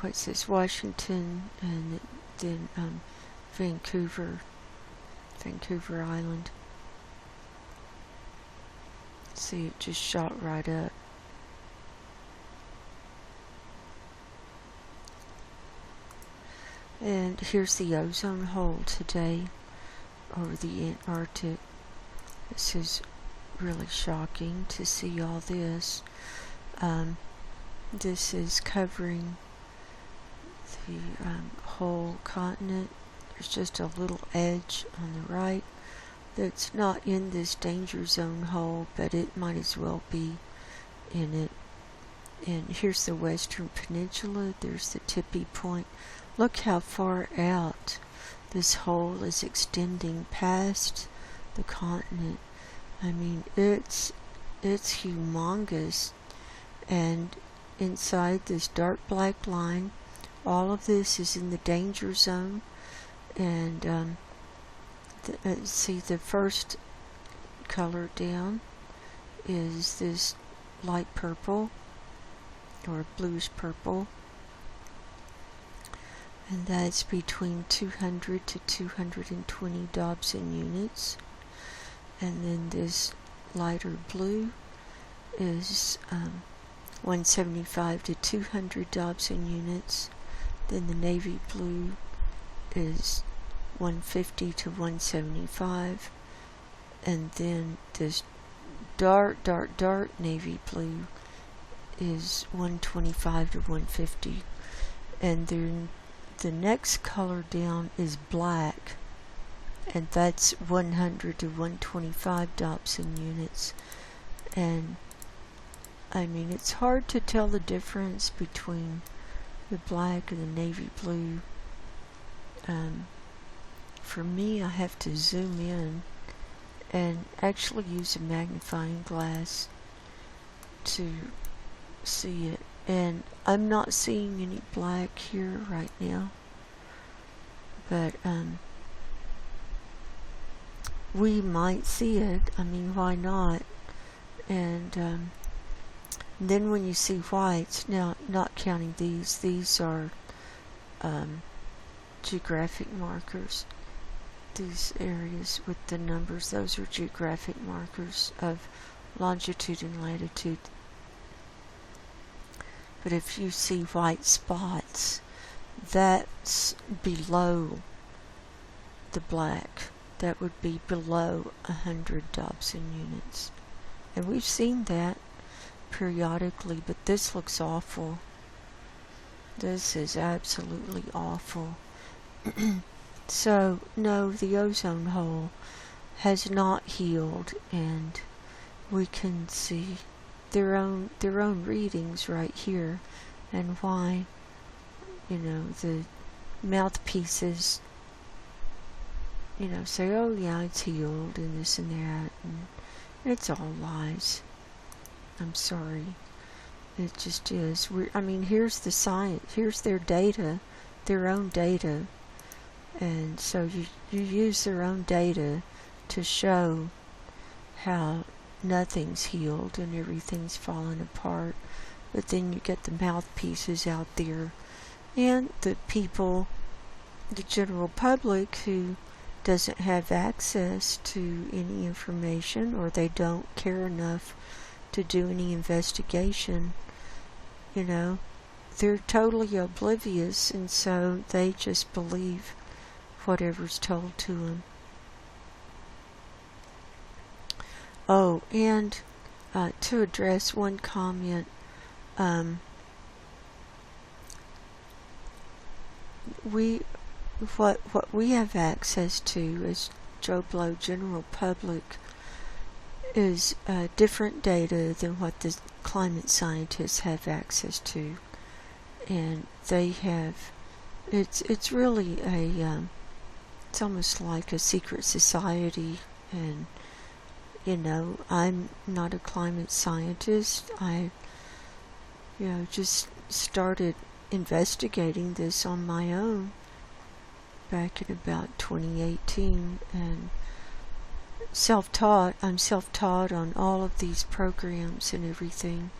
what's this, Washington, and then Vancouver Island. See, it just shot right up. And here's the ozone hole today over the Antarctic. This is really shocking to see all this. This is covering the whole continent. There's just a little edge on the right that's not in this danger zone hole, but it might as well be in it. And here's the Western Peninsula. There's the tippy point. Look how far out this hole is extending past the continent. I mean, it's humongous. And inside this dark black line, all of this is in the danger zone. And see, the first color down is this light purple or bluish purple, and that's between 200 to 220 Dobson units. And then this lighter blue is 175 to 200 Dobson units. Then the navy blue is 150 to 175. And then this dark navy blue is 125 to 150. And then the next color down is black, and that's 100 to 125 Dobson units. And I mean, it's hard to tell the difference between the black and the navy blue. For me, I have to zoom in and actually use a magnifying glass to see it. And I'm not seeing any black here right now, but we might see it. I mean, why not? And then when you see whites, now not counting these are geographic markers. These areas with the numbers, those are geographic markers of longitude and latitude. But if you see white spots, that's below the black. That would be below 100 Dobson units. And we've seen that periodically, but this looks awful. This is absolutely awful. So, no, the ozone hole has not healed, and we can see their own readings right here, and why, the mouthpieces, say, oh yeah, it's healed, and this and that, and it's all lies. I'm sorry. It just is. Here's the science. Here's their data, their own data. And so you use their own data to show how nothing's healed and everything's fallen apart. But then you get the mouthpieces out there, and the people, the general public, who doesn't have access to any information, or they don't care enough to do any investigation, they're totally oblivious, and so they just believe whatever's told to them. Oh, and to address one comment, what we have access to as Joe Blow general public is different data than what the climate scientists have access to, and they have. It's really it's almost like a secret society, and I'm not a climate scientist. I just started investigating this on my own back in about 2018, and I'm self-taught on all of these programs and everything,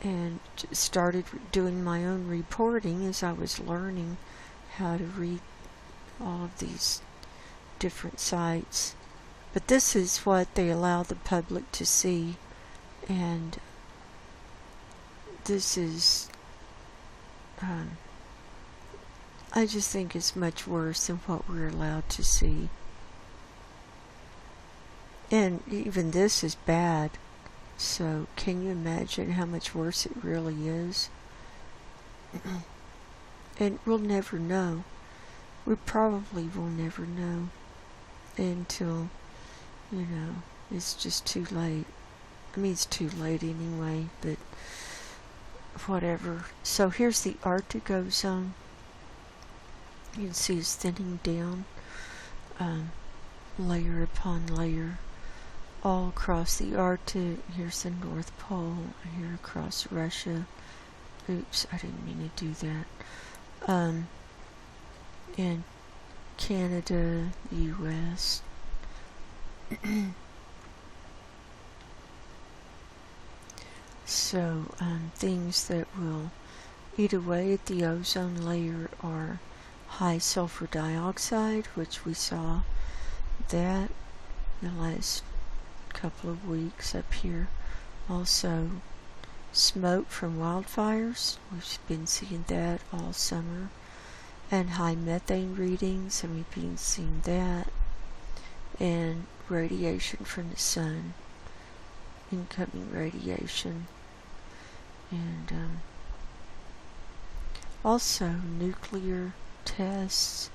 and started doing my own reporting as I was learning how to read all of these different sites. But this is what they allow the public to see, and this is I just think it's much worse than what we're allowed to see. And even this is bad, so can you imagine how much worse it really is? And we'll never know. We probably will never know until, it's just too late. It's too late anyway, but whatever. So here's the Arctic ozone. You can see it's thinning down, layer upon layer, all across the Arctic. Here's the North Pole, here across Russia. Oops, I didn't mean to do that. And Canada, US. So, things that will eat away at the ozone layer are high sulfur dioxide, which we saw that the last couple of weeks up here. Also, smoke from wildfires. We've been seeing that all summer. And high methane readings, and we've been seeing that. And radiation from the sun, incoming radiation. And also nuclear tests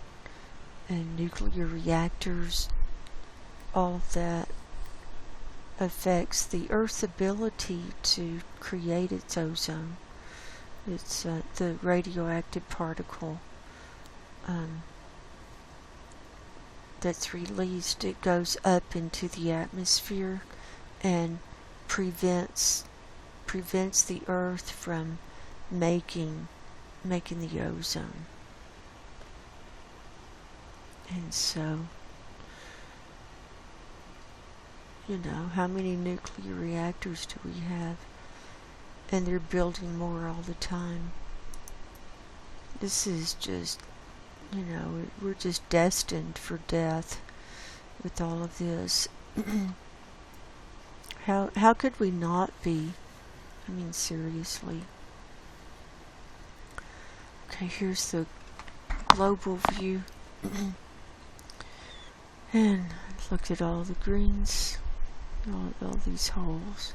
and nuclear reactors. All of that affects the Earth's ability to create its ozone. It's the radioactive particle that's released. It goes up into the atmosphere and prevents the Earth from making the ozone. And so, how many nuclear reactors do we have? And they're building more all the time. This is just, we're just destined for death with all of this. How could we not be? I mean, seriously. Okay, here's the global view. And look at all the greens, all these holes.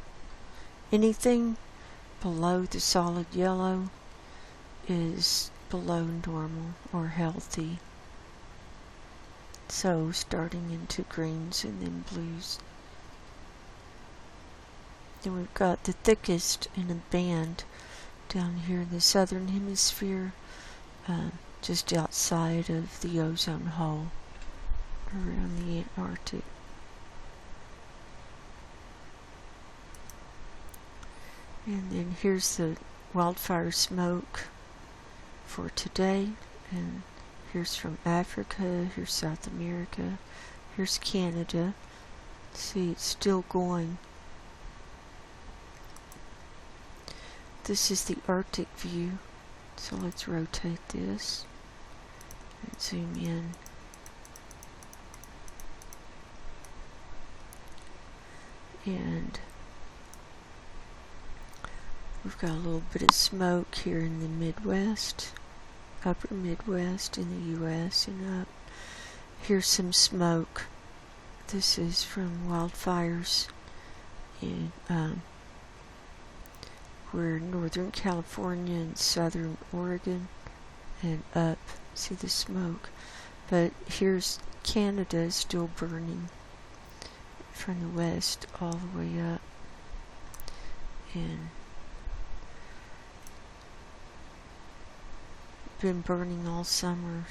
Anything below the solid yellow is below normal or healthy. So starting into greens and then blues. Then we've got the thickest in a band down here in the southern hemisphere, just outside of the ozone hole around the Antarctic. And then here's the wildfire smoke for today. And here's from Africa, here's South America, here's Canada. See, it's still going. This is the Arctic view. So let's rotate this and zoom in. And we've got a little bit of smoke here in the Midwest, upper Midwest in the US and up. Here's some smoke. This is from wildfires in where Northern California and Southern Oregon and up. See the smoke. But here's Canada still burning from the west all the way up. And been burning all summer.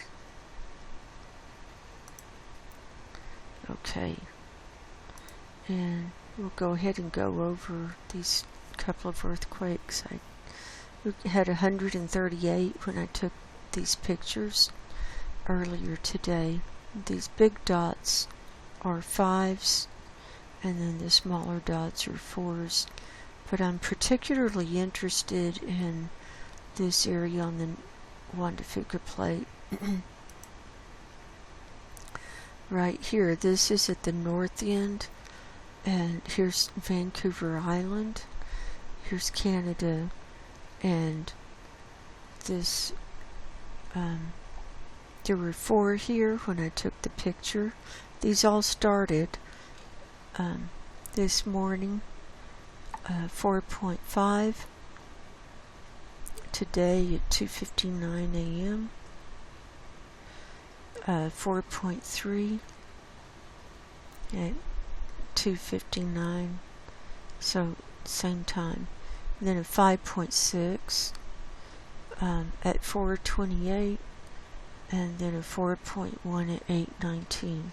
Okay. And we'll go ahead and go over these couple of earthquakes. I had 138 when I took these pictures earlier today. These big dots are 5s and then the smaller dots are 4s, but I'm particularly interested in this area on the Juan de Fuca plate. Right here, this is at the north end, and here's Vancouver Island. Here's Canada, and this, there were 4 here when I took the picture. These all started this morning, 4.5, today at 2:59 a.m., 4.3 at 2:59, so same time. And then a 5.6 at 4:28, and then a 4.1 at 8:19,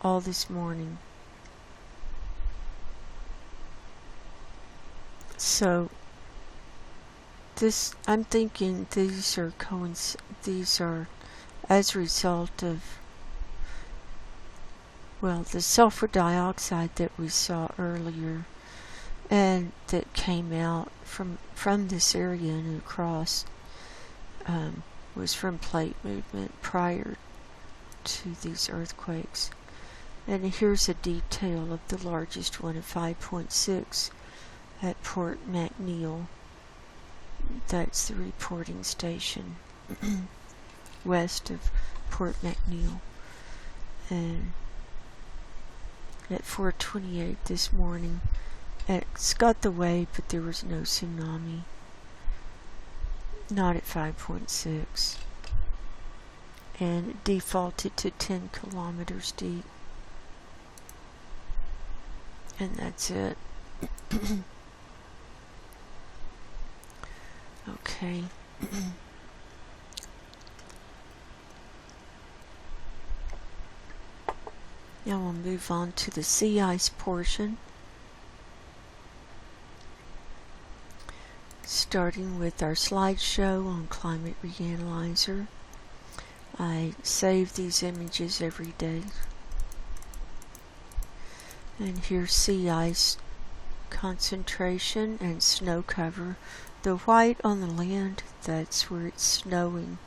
all this morning. So this, I'm thinking these are as a result of, well, the sulfur dioxide that we saw earlier and that came out from this area and across, was from plate movement prior to these earthquakes. And here's a detail of the largest one at 5.6 at Port McNeill. That's the reporting station west of Port McNeill. And at 4:28 this morning, it's got the wave, but there was no tsunami. Not at 5.6. And it defaulted to 10 kilometers deep. And that's it. Okay. Now we'll move on to the sea ice portion. Starting with our slideshow on Climate Reanalyzer. I save these images every day. And here's sea ice concentration and snow cover. The white on the land, that's where it's snowing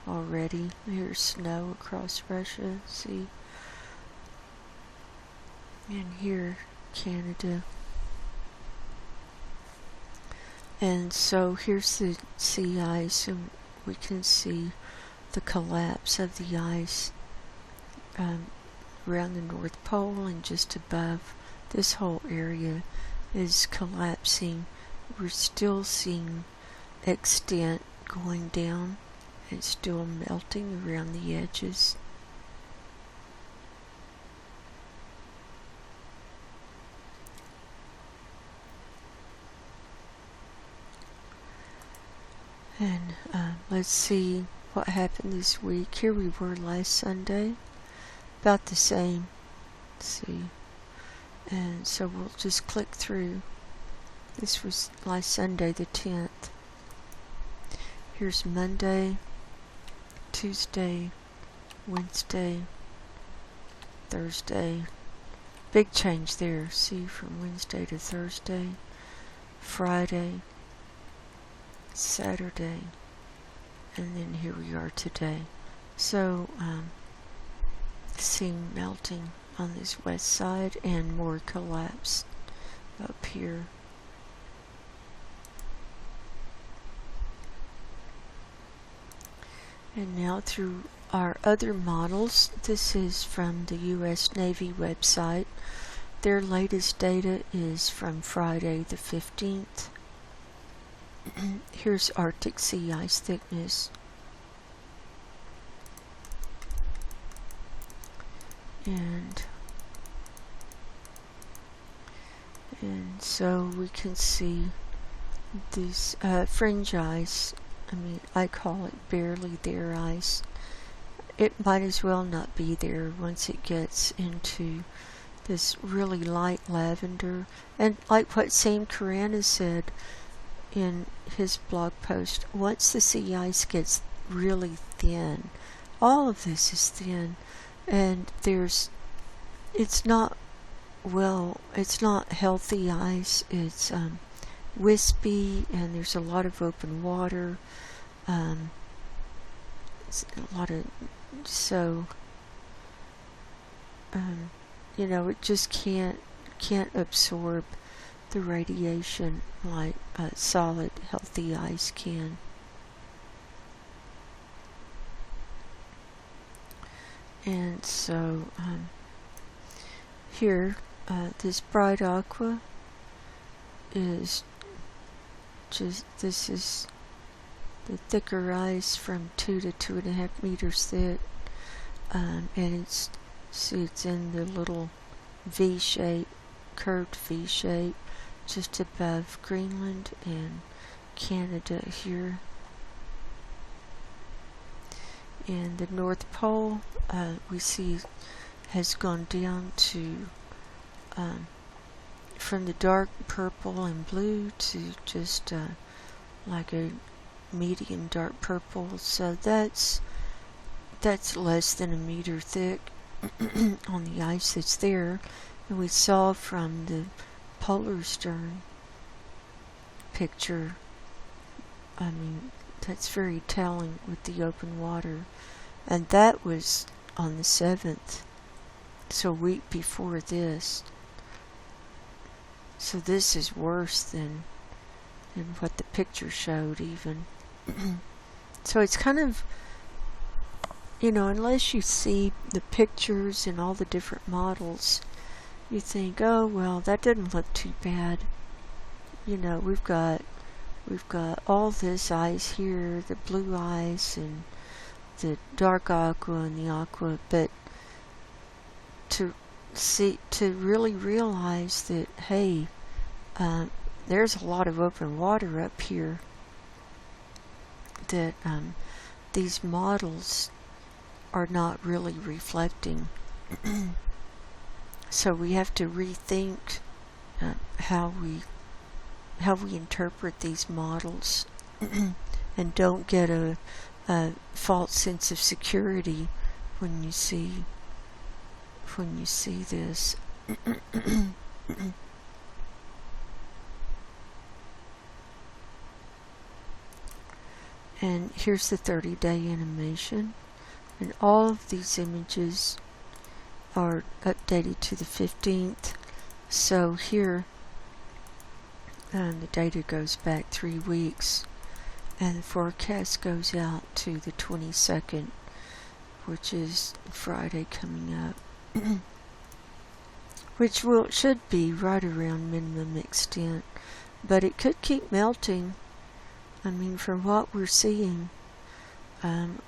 already. Here's snow across Russia, see? And here, Canada. And so here's the sea ice, and we can see the collapse of the ice around the North Pole, and just above this whole area is collapsing. We're still seeing extent going down and still melting around the edges. And let's see what happened this week. Here we were last Sunday, about the same. Let's see. And so we'll just click through. This was last Sunday, the 10th. Here's Monday, Tuesday, Wednesday, Thursday. Big change there. See, from Wednesday to Thursday, Friday, Saturday, and then here we are today. So, seeing melting on this west side and more collapse up here. And now through our other models, this is from the U.S. Navy website. Their latest data is from Friday the 15th. Here's Arctic sea ice thickness. And so we can see this fringe ice. I mean, I call it barely there ice. It might as well not be there once it gets into this really light lavender. And like what Sam Carana said in his blog post, once the sea ice gets really thin, all of this is thin, and it's not healthy ice. It's wispy, and there's a lot of open water. It's a lot of, so it just can't absorb the radiation like solid healthy ice can. And so here this bright aqua is this is the thicker ice from 2 to 2.5 meters thick, and it's in the little V shape, curved V shape, just above Greenland and Canada here. And the North Pole, we see, has gone down to from the dark purple and blue to just like a medium dark purple. So that's less than a meter thick on the ice that's there. And we saw from the polar stern picture, I mean, that's very telling with the open water. And that was on the 7th, so a week before this. So this is worse than what the picture showed even. So it's kind of, unless you see the pictures and all the different models, you think, oh, well, that didn't look too bad. We've got all this ice here, the blue ice and the dark aqua and the aqua, but to really realize that, hey, there's a lot of open water up here that these models are not really reflecting. So we have to rethink how we interpret these models and don't get a false sense of security when you see this. And here's the 30-day animation, and all of these images are updated to the 15th. So here the data goes back 3 weeks, and the forecast goes out to the 22nd, which is Friday coming up, which should be right around minimum extent, but it could keep melting. I mean, from what we're seeing,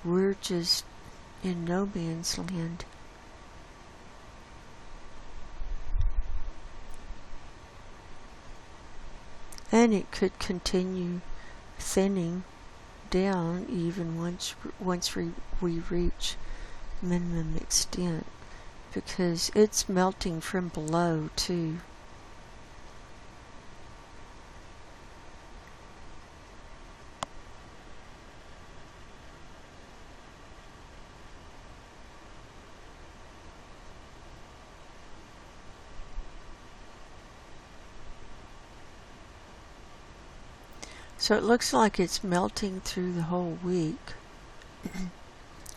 we're just in no man's land. And it could continue thinning down even once we reach minimum extent, because it's melting from below too. So it looks like it's melting through the whole week.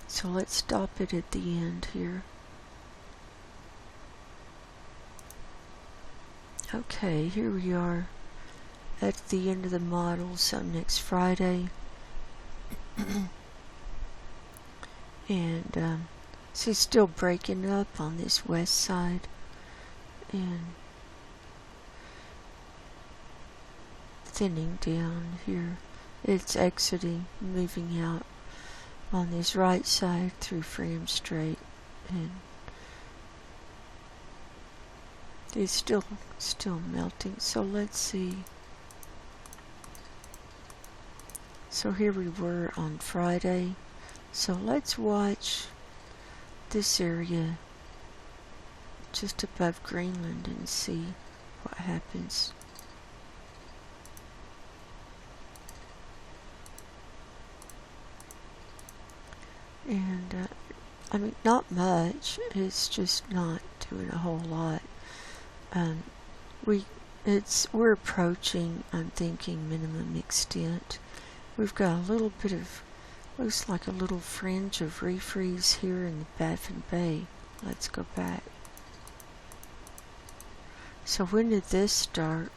So let's stop it at the end here. Okay, here we are at the end of the model, so next Friday. And see, still breaking up on this west side, and thinning down here. It's exiting, moving out on this right side through Fram Strait, and it's still melting. So let's see. So here we were on Friday. So let's watch this area just above Greenland and see what happens. And I mean, not much. It's just not doing a whole lot. We're approaching, I'm thinking, minimum extent. We've got a little bit of, looks like a little fringe of refreeze here in the Baffin Bay. Let's go back. So when did this start?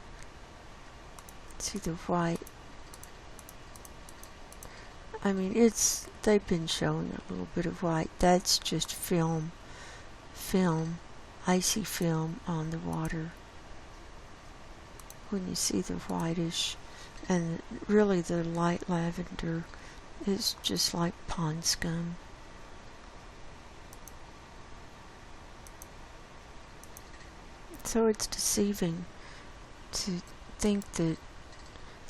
See the white. I mean, they've been showing a little bit of white. That's just film, icy film on the water. When you see the whitish, and really the light lavender is just like pond scum. So it's deceiving to think that,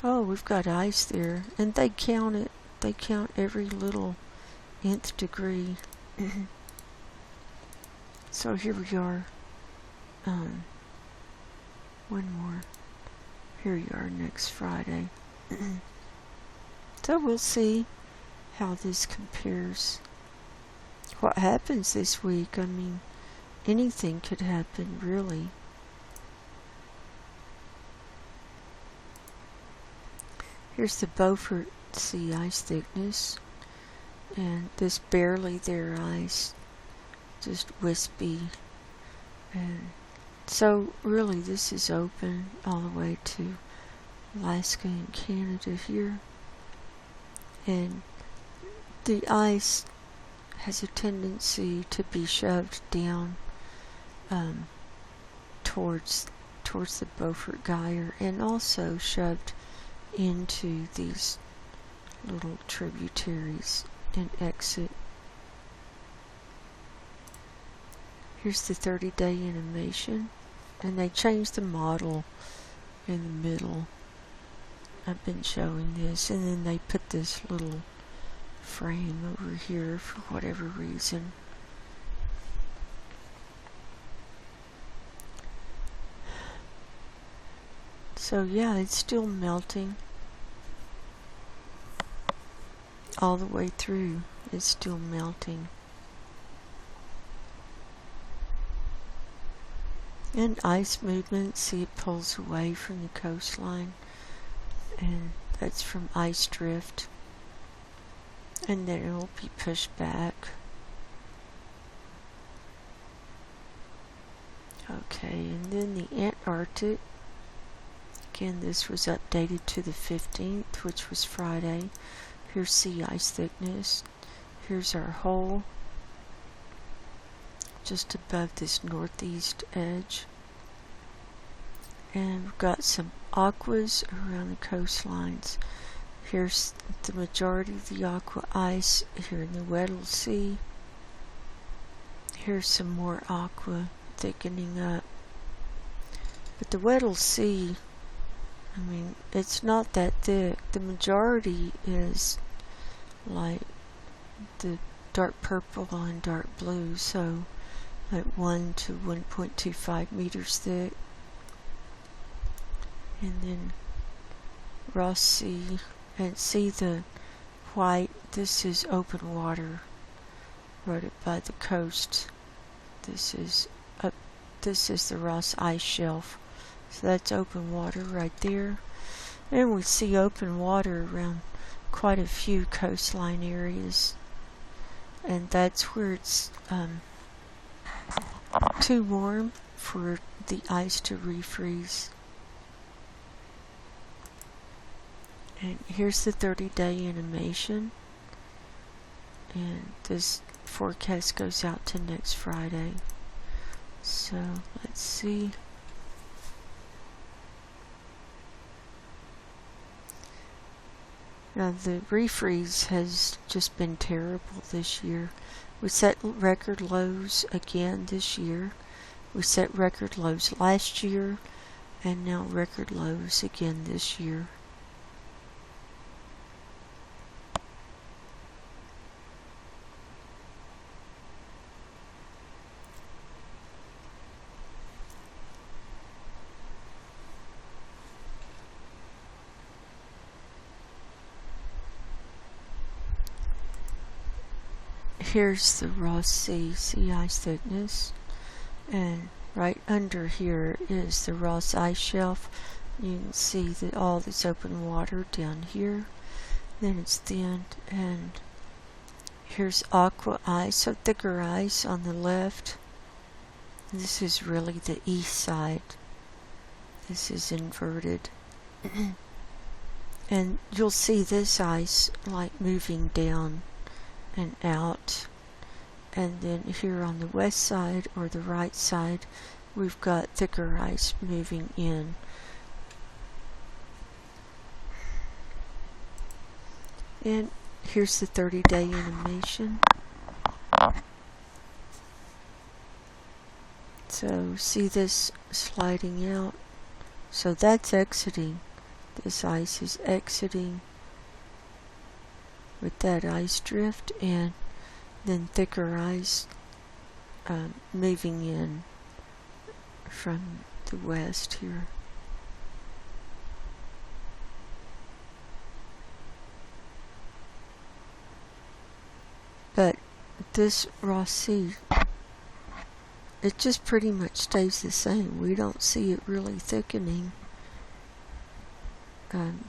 oh, we've got ice there, and they count it. They count every little nth degree. So here we are. One more. Here you are next Friday. So we'll see how this compares. What happens this week? I mean, anything could happen, really. Here's the Beaufort sea ice thickness, and this barely there ice, just wispy, and So really this is open all the way to Alaska and Canada here, and the ice has a tendency to be shoved down towards the Beaufort Gyre, and also shoved into these little tributaries and exit. Here's the 30-day animation, and they changed the model in the middle. I've been showing this, and then they put this little frame over here for whatever reason. So yeah, it's still melting all the way through. It's still melting. And ice movement, see it pulls away from the coastline, and that's from ice drift, and then it will be pushed back. Okay, and then the Antarctic, again this was updated to the 15th, which was Friday. Here's sea ice thickness. Here's our hole just above this northeast edge, and we've got some aquas around the coastlines. Here's the majority of the aqua ice here in the Weddell Sea. Here's some more aqua thickening up, but the Weddell Sea, I mean, it's not that thick. The majority is like the dark purple and dark blue, so like 1 to 1.25 meters thick. And then Ross Sea, and see the white, this is open water right up by the coast. This is the Ross Ice Shelf, so that's open water right there. And we see open water around quite a few coastline areas, and that's where it's too warm for the ice to refreeze. And here's the 30-day animation, and this forecast goes out to next Friday. So let's see. Now the refreeze has just been terrible this year. We set record lows again this year. We set record lows last year, and now record lows again this year. Here's the Ross Sea sea ice thickness, and right under here is the Ross Ice Shelf. You can see that all this open water down here, then it's thinned, and here's aqua ice, so thicker ice on the left. This is really the east side. This is inverted. And you'll see this ice like moving down and out, and then here on the west side or the right side we've got thicker ice moving in. And here's the 30-day animation. So see this sliding out, so that's exiting. This ice is exiting with that ice drift, and then thicker ice moving in from the west here. But this Ross Sea, it just pretty much stays the same. We don't see it really thickening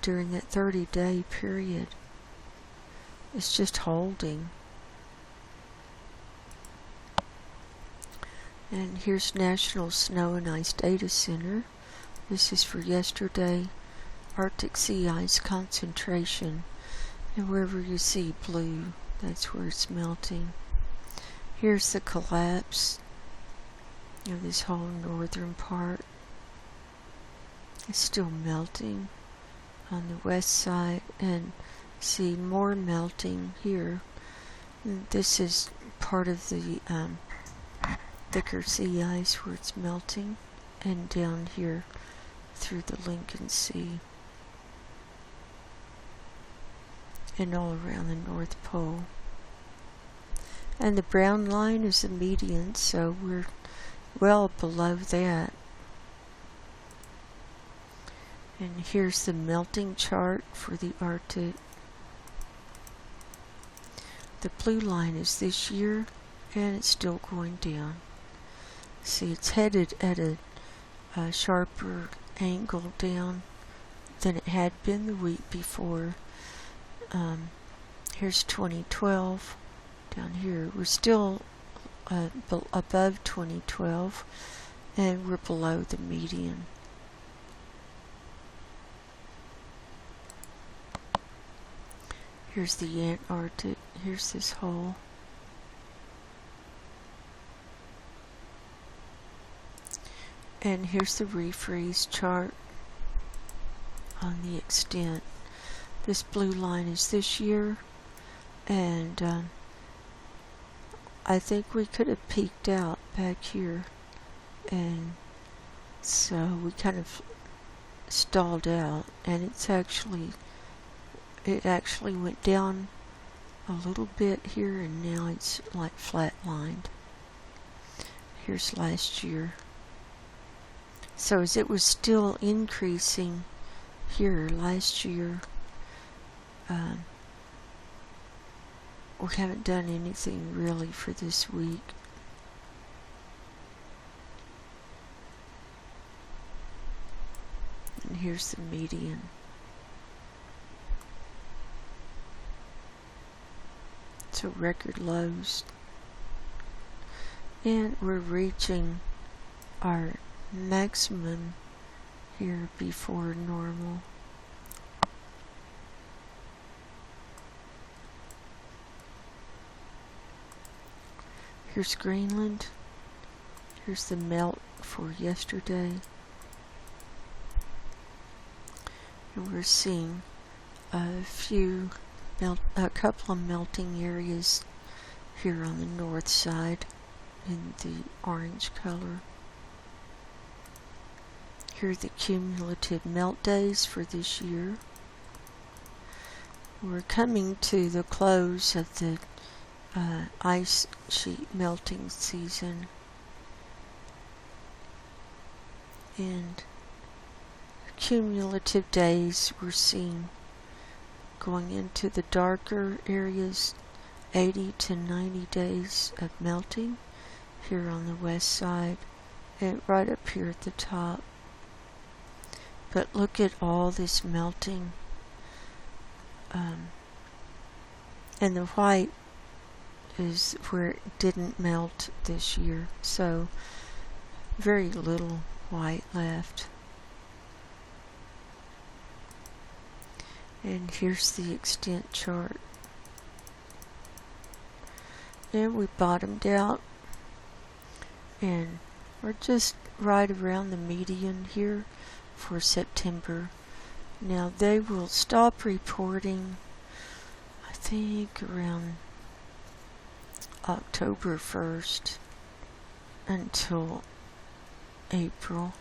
during that 30-day period. It's just holding. And here's National Snow and Ice Data Center. This is for yesterday. Arctic sea ice concentration. And wherever you see blue, that's where it's melting. Here's the collapse of this whole northern part. It's still melting on the west side, and see more melting here. And this is part of the thicker sea ice where it's melting, and down here through the Lincoln Sea and all around the North Pole. And the brown line is the median, so we're well below that. And here's the melting chart for the Arctic. The blue line is this year, and it's still going down. See, it's headed at a sharper angle down than it had been the week before. Here's 2012 down here. We're still above 2012, and we're below the median. Here's the Antarctic. Here's this hole. And here's the refreeze chart on the extent. This blue line is this year, and I think we could have peaked out back here, and so we kind of stalled out, and it actually went down a little bit here, and now it's like flatlined. Here's last year. So as it was still increasing here last year, we haven't done anything really for this week. And here's the median. So record lows. And we're reaching our maximum here before normal. Here's Greenland. Here's the melt for yesterday. And we're seeing a couple of melting areas here on the north side in the orange color. Here are the cumulative melt days for this year. We're coming to the close of the ice sheet melting season, and cumulative days we're seeing going into the darker areas, 80 to 90 days of melting here on the west side and right up here at the top. But look at all this melting, and the white is where it didn't melt this year, so very little white left. And here's the extent chart. And we bottomed out, and we're just right around the median here for September. Now they will stop reporting, I think, around October 1st until April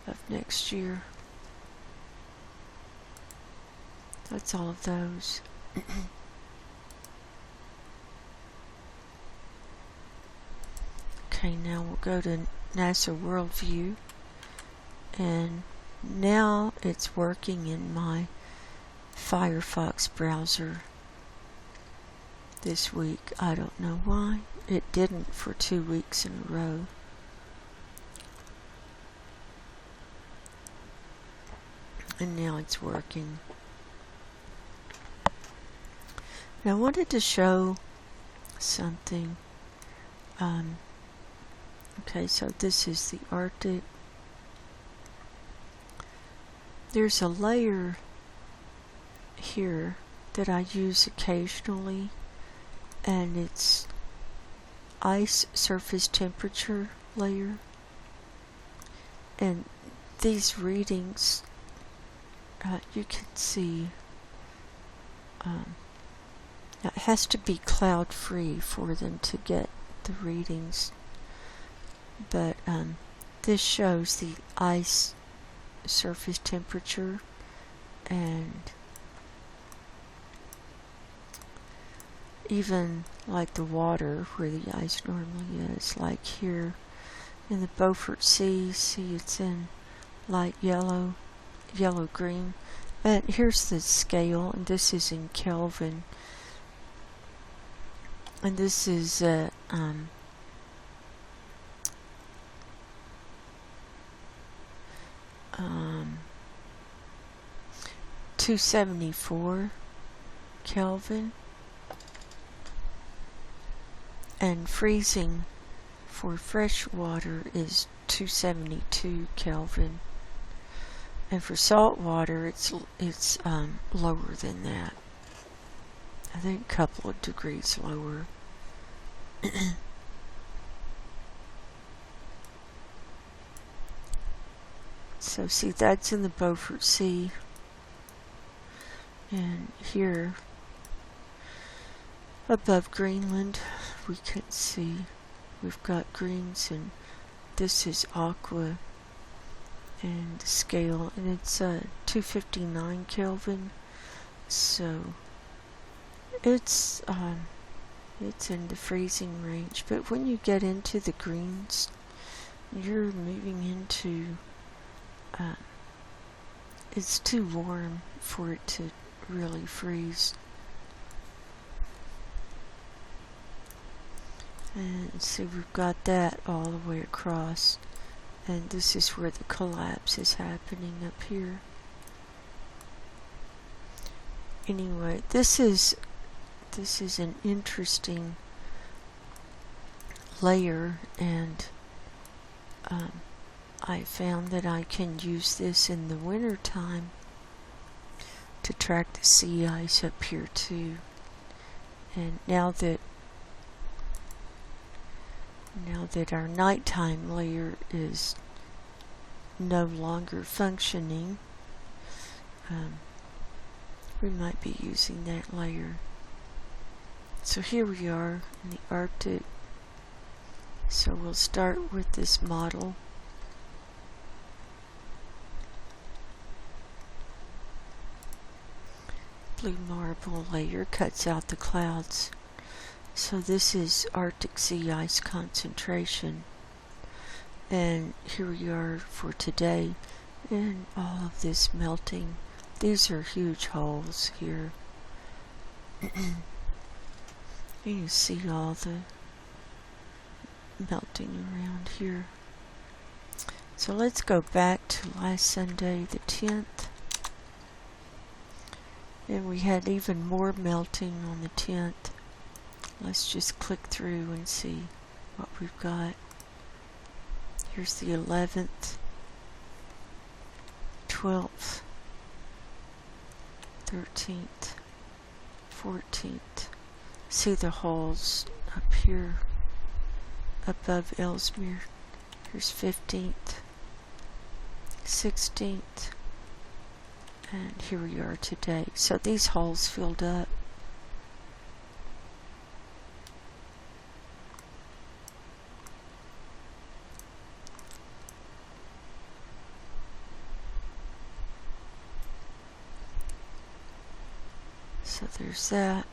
of next year. That's all of those. Okay, now we'll go to NASA Worldview, and now it's working in my Firefox browser this week. I don't know why. It didn't for 2 weeks in a row. And now it's working. Now I wanted to show something. Okay, so this is the Arctic. There's a layer here that I use occasionally, and it's ice surface temperature layer. And these readings, you can see, it has to be cloud free for them to get the readings. But this shows the ice surface temperature, and even like the water where the ice normally is, like here in the Beaufort Sea, see it's in light yellow, yellow-green. And here's the scale, and this is in Kelvin. And this is 274 Kelvin. And freezing for fresh water is 272 Kelvin. And for salt water, it's lower than that. I think a couple of degrees lower. So see, that's in the Beaufort Sea. And here, above Greenland, we can see we've got greens, and this is aqua, and the scale, and it's 259 Kelvin. So it's in the freezing range. But when you get into the greens, you're moving into it's too warm for it to really freeze. And see, we've got that all the way across, and this is where the collapse is happening up here. Anyway, this is an interesting layer, and I found that I can use this in the winter time to track the sea ice up here too. And now that our nighttime layer is no longer functioning, we might be using that layer. So here we are in the Arctic. So we'll start with this model. Blue marble layer cuts out the clouds. So this is Arctic sea ice concentration. And here we are for today, and all of this melting. These are huge holes here. You see all the melting around here. So let's go back to last Sunday, the 10th. And we had even more melting on the 10th. Let's just click through and see what we've got. Here's the 11th, 12th, 13th, 14th. See the holes up here above Ellesmere. Here's 15th, 16th, and here we are today. So these holes filled up. So there's that.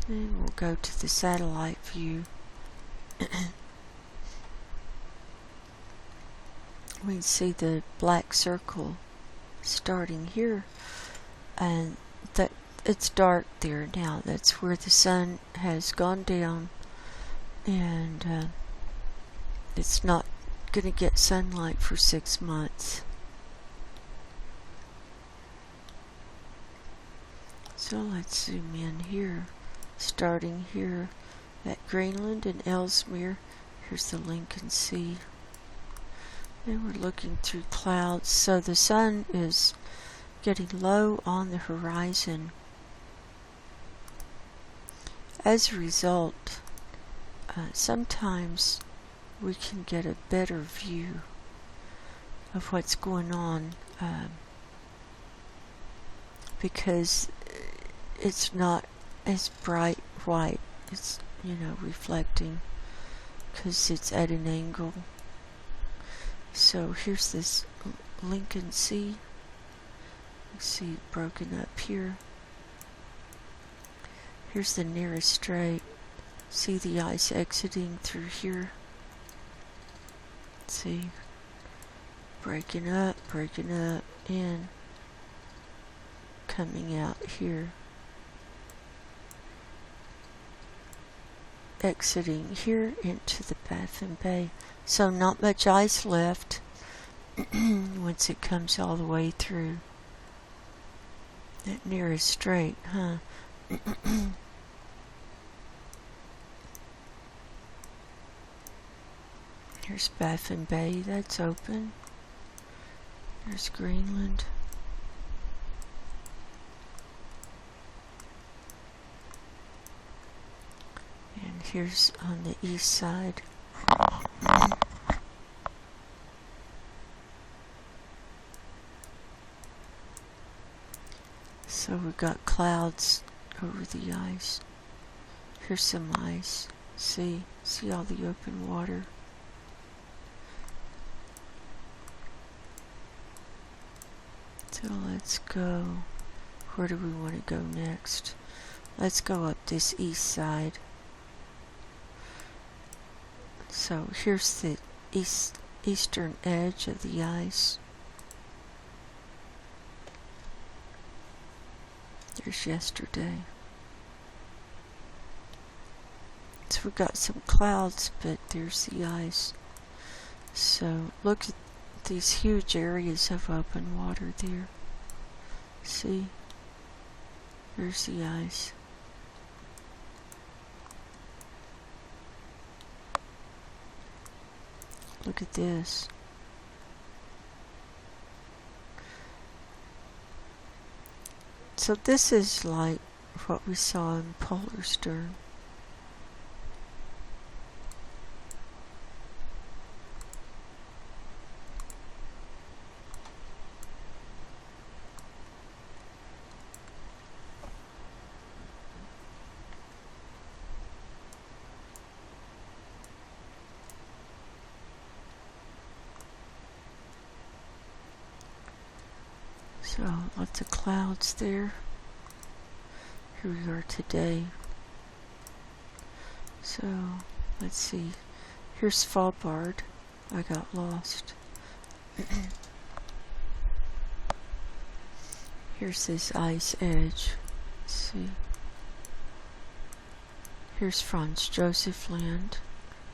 And we'll go to the satellite view. We can see the black circle starting here, and that it's dark there now. That's where the sun has gone down, and it's not going to get sunlight for 6 months. So let's zoom in here, starting here at Greenland and Ellesmere. Here's the Lincoln Sea. And we're looking through clouds, so the sun is getting low on the horizon. As a result, sometimes we can get a better view of what's going on because it's not as bright white. It's, reflecting because it's at an angle. So here's this Lincoln Sea. You see it broken up here. Here's the nearest strait. See the ice exiting through here. See, breaking up, and coming out here. Exiting here into the Baffin Bay. So not much ice left once it comes all the way through that nearest strait, huh? Here's Baffin Bay, that's open. There's Greenland. And here's on the east side. So we've got clouds over the ice. Here's some ice. See all the open water. So let's go. Where do we want to go next? Let's go up this east side. So here's the eastern edge of the ice. There's yesterday. So we've got some clouds, but there's the ice. So look at these huge areas of open water there. See? There's the ice. Look at this. So this is like what we saw in polar stern. So, lots of clouds there. Here we are today. So, let's see. Here's Svalbard. I got lost. Here's this ice edge. Let's see. Here's Franz Josef Land.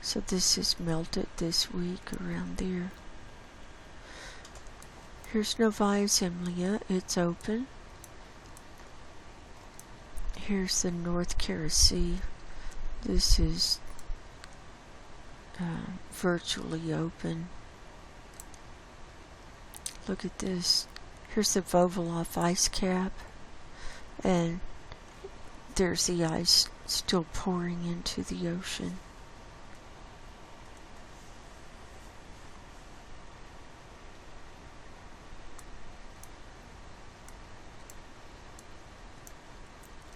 So this is melted this week around there. Here's Novaya Zemlya, it's open. Here's the North Kara Sea. This is virtually open. Look at this. Here's the Vovolov ice cap, and there's the ice still pouring into the ocean.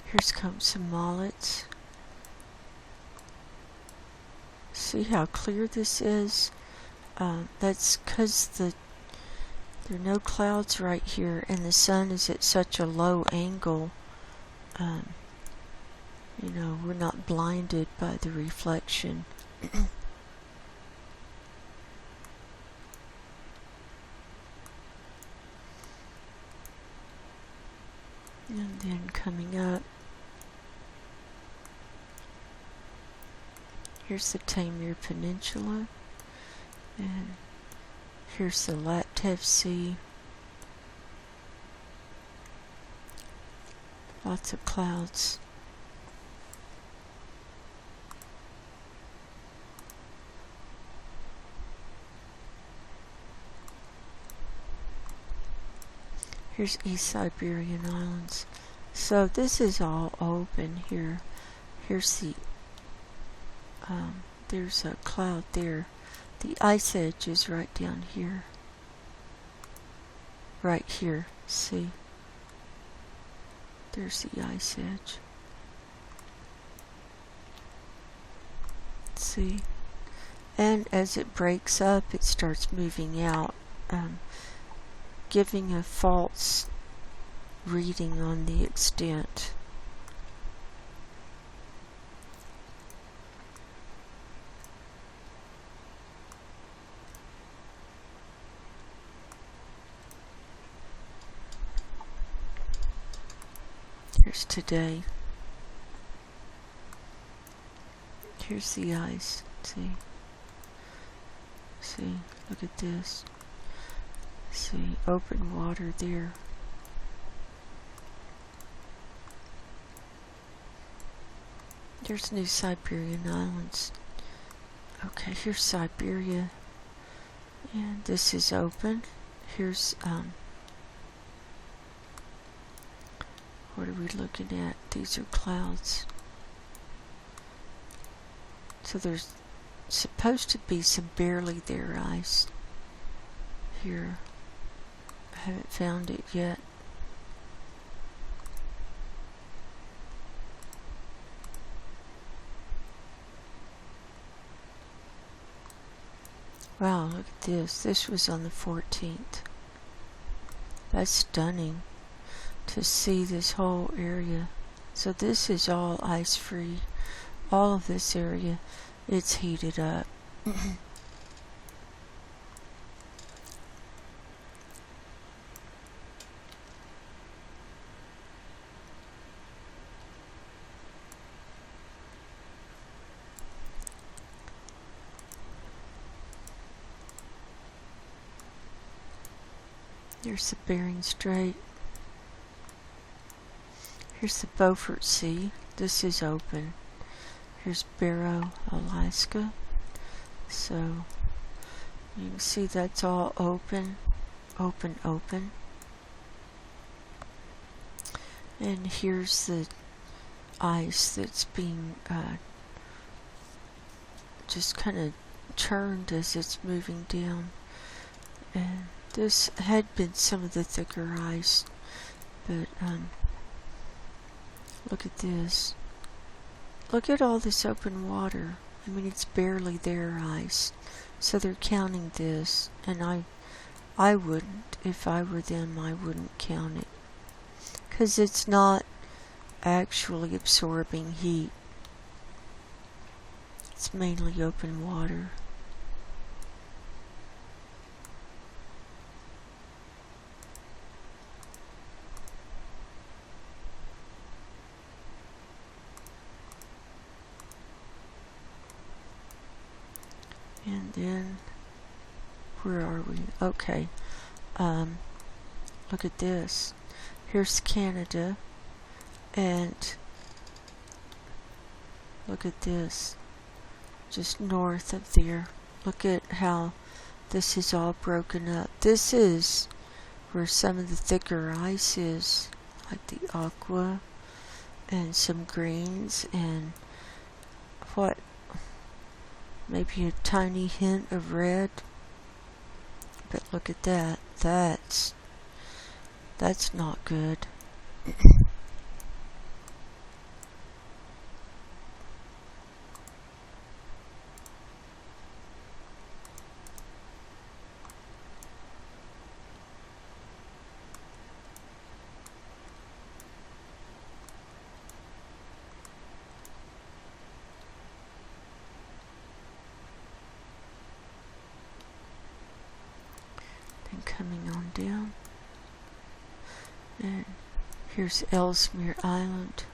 Here's Komsomolets. See how clear this is? That's because there are no clouds right here, and the sun is at such a low angle. We're not blinded by the reflection. And then coming up, here's the Taimyr Peninsula, and here's the Laptev Sea. Lots of clouds. Here's East Siberian Islands. So this is all open here. Here's the, there's a cloud there. The ice edge is right down here. Right here, see? There's the ice edge. See? And as it breaks up, it starts moving out, giving a false reading on the extent. Here's today. Here's the ice. See? See? Look at this. See? Open water there. There's New Siberian Islands. Okay, here's Siberia. And this is open. Here's, what are we looking at? These are clouds. So there's supposed to be some barely there ice here. I haven't found it yet. Wow, look at this. This was on the 14th. That's stunning to see this whole area. So this is all ice free. All of this area, it's heated up. Here's the Bering Strait. Here's the Beaufort Sea. This is open. Here's Barrow, Alaska. So you can see that's all open, open, open. And here's the ice that's being just kind of churned as it's moving down. And this had been some of the thicker ice, but look at this. Look at all this open water. I mean, it's barely there ice. So they're counting this, and I wouldn't. If I were them, I wouldn't count it. Because it's not actually absorbing heat. It's mainly open water. And then, where are we? Okay, look at this. Here's Canada, and look at this, just north of there. Look at how this is all broken up. This is where some of the thicker ice is, like the aqua, and some greens, and what? Maybe a tiny hint of red, but look at that. That's not good. Coming on down, and here's Ellesmere Island.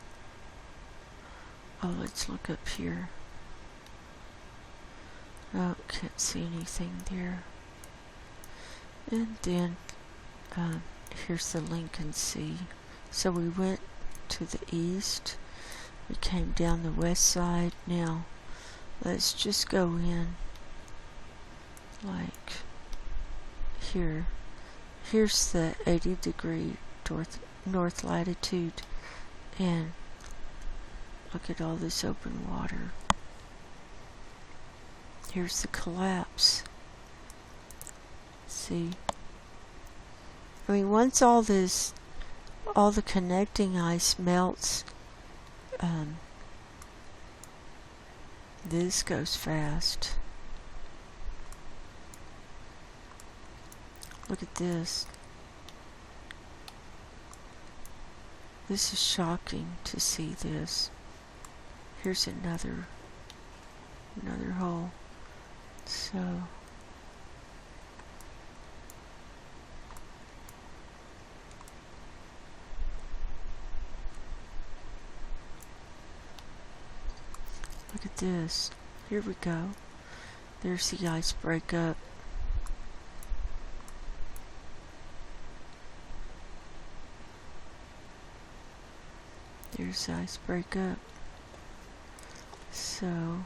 Oh, let's look up here. Oh, can't see anything there. And then here's the Lincoln Sea. So we went to the east. We came down the west side. Now let's just go in like here. Here's the 80-degree north latitude, and look at all this open water. Here's the collapse. See? I mean, once all the connecting ice melts, this goes fast. Look at this. This is shocking to see this. Here's another hole. So look at this. Here we go. There's the ice breakup. There's the ice breakup. So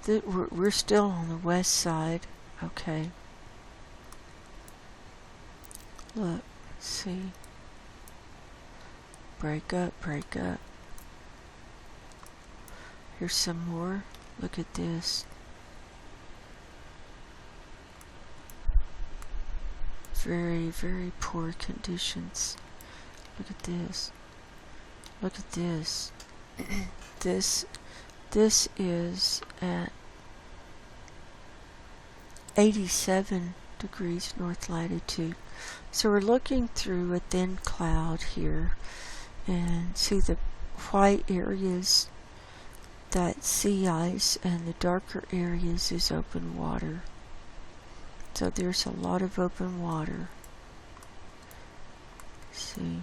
we're still on the west side. Okay. Look, see. Break up, break up. Here's some more. Look at this. Very, very poor conditions. Look at this. Look at this. This is at 87 degrees north latitude. So we're looking through a thin cloud here, and see the white areas, that's sea ice, and the darker areas is open water. So there's a lot of open water. See?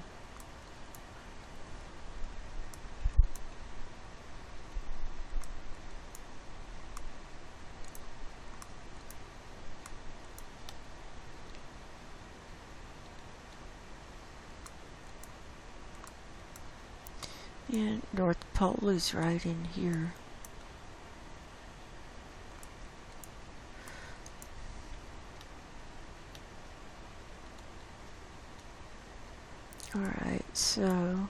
And North Pole is right in here. Alright, so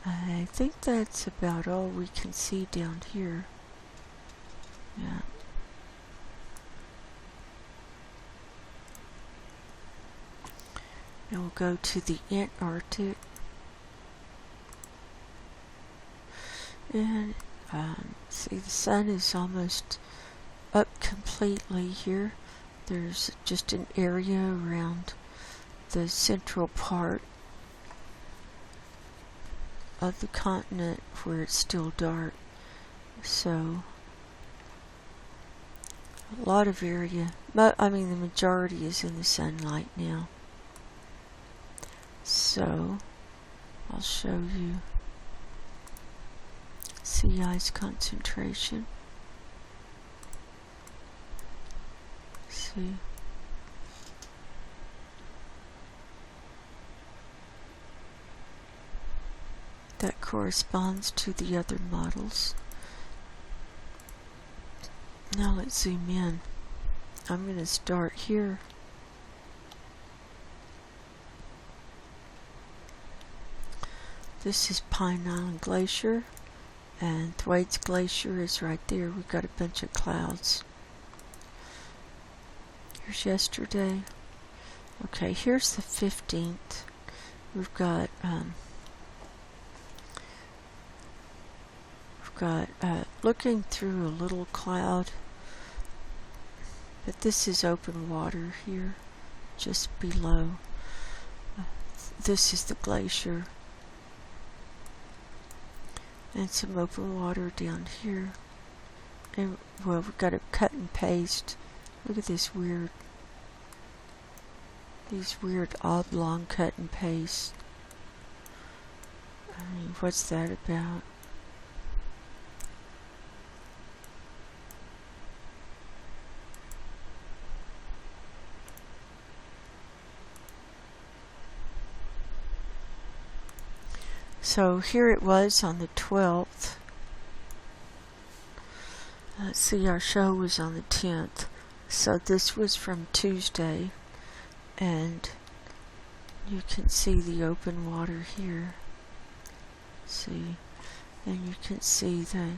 I think that's about all we can see down here. Yeah. Now we'll go to the Antarctic. And see, the sun is almost up completely here. There's just an area around the central part of the continent where it's still dark. So a lot of area, but I mean the majority is in the sunlight now. So I'll show you sea ice concentration. See. That corresponds to the other models. Now let's zoom in. I'm going to start here. This is Pine Island Glacier, and Thwaites Glacier is right there. We've got a bunch of clouds. Here's yesterday. Okay, here's the 15th. We've got looking through a little cloud, but this is open water here, just below. This is the glacier, and some open water down here. And well, we've got a cut and paste. Look at this weird, these weird oblong cut and paste. I mean, what's that about? So here it was on the 12th. Let's see, our show was on the 10th. So this was from Tuesday, and you can see the open water here. See, and you can see the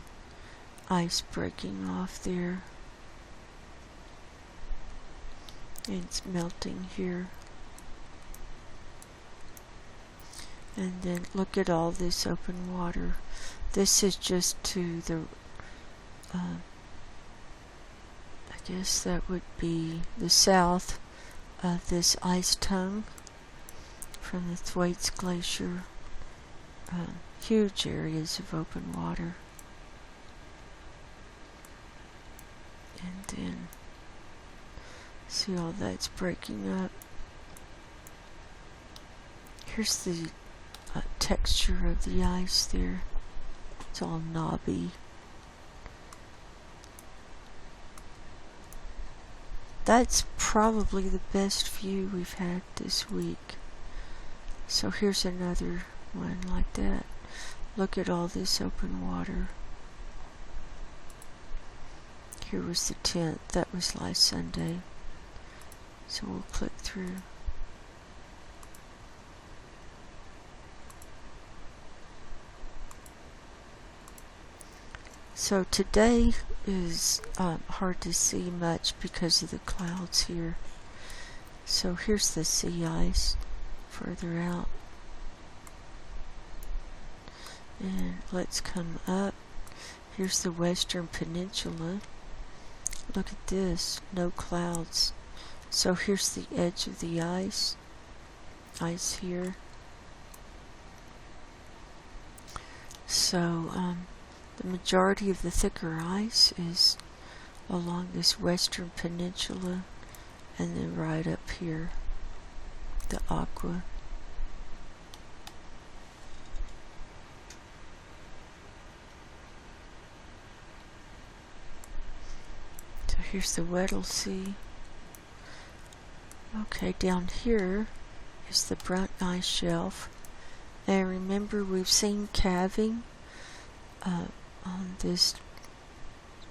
ice breaking off there. It's melting here. And then look at all this open water. This is just to the, I guess that would be the south of this ice tongue from the Thwaites Glacier. Huge areas of open water. And then see all that's breaking up. Here's the texture of the ice there. It's all knobby. That's probably the best view we've had this week. So here's another one like that. Look at all this open water. Here was the 10th. That was last Sunday. So we'll click through. So today is hard to see much because of the clouds here. So here's the sea ice further out. And let's come up. Here's the Western Peninsula. Look at this, no clouds. So here's the edge of the ice here. So the majority of the thicker ice is along this Western Peninsula, and then right up here, the aqua. So here's the Weddell Sea. Okay, down here is the Brunt Ice Shelf. And remember, we've seen calving on this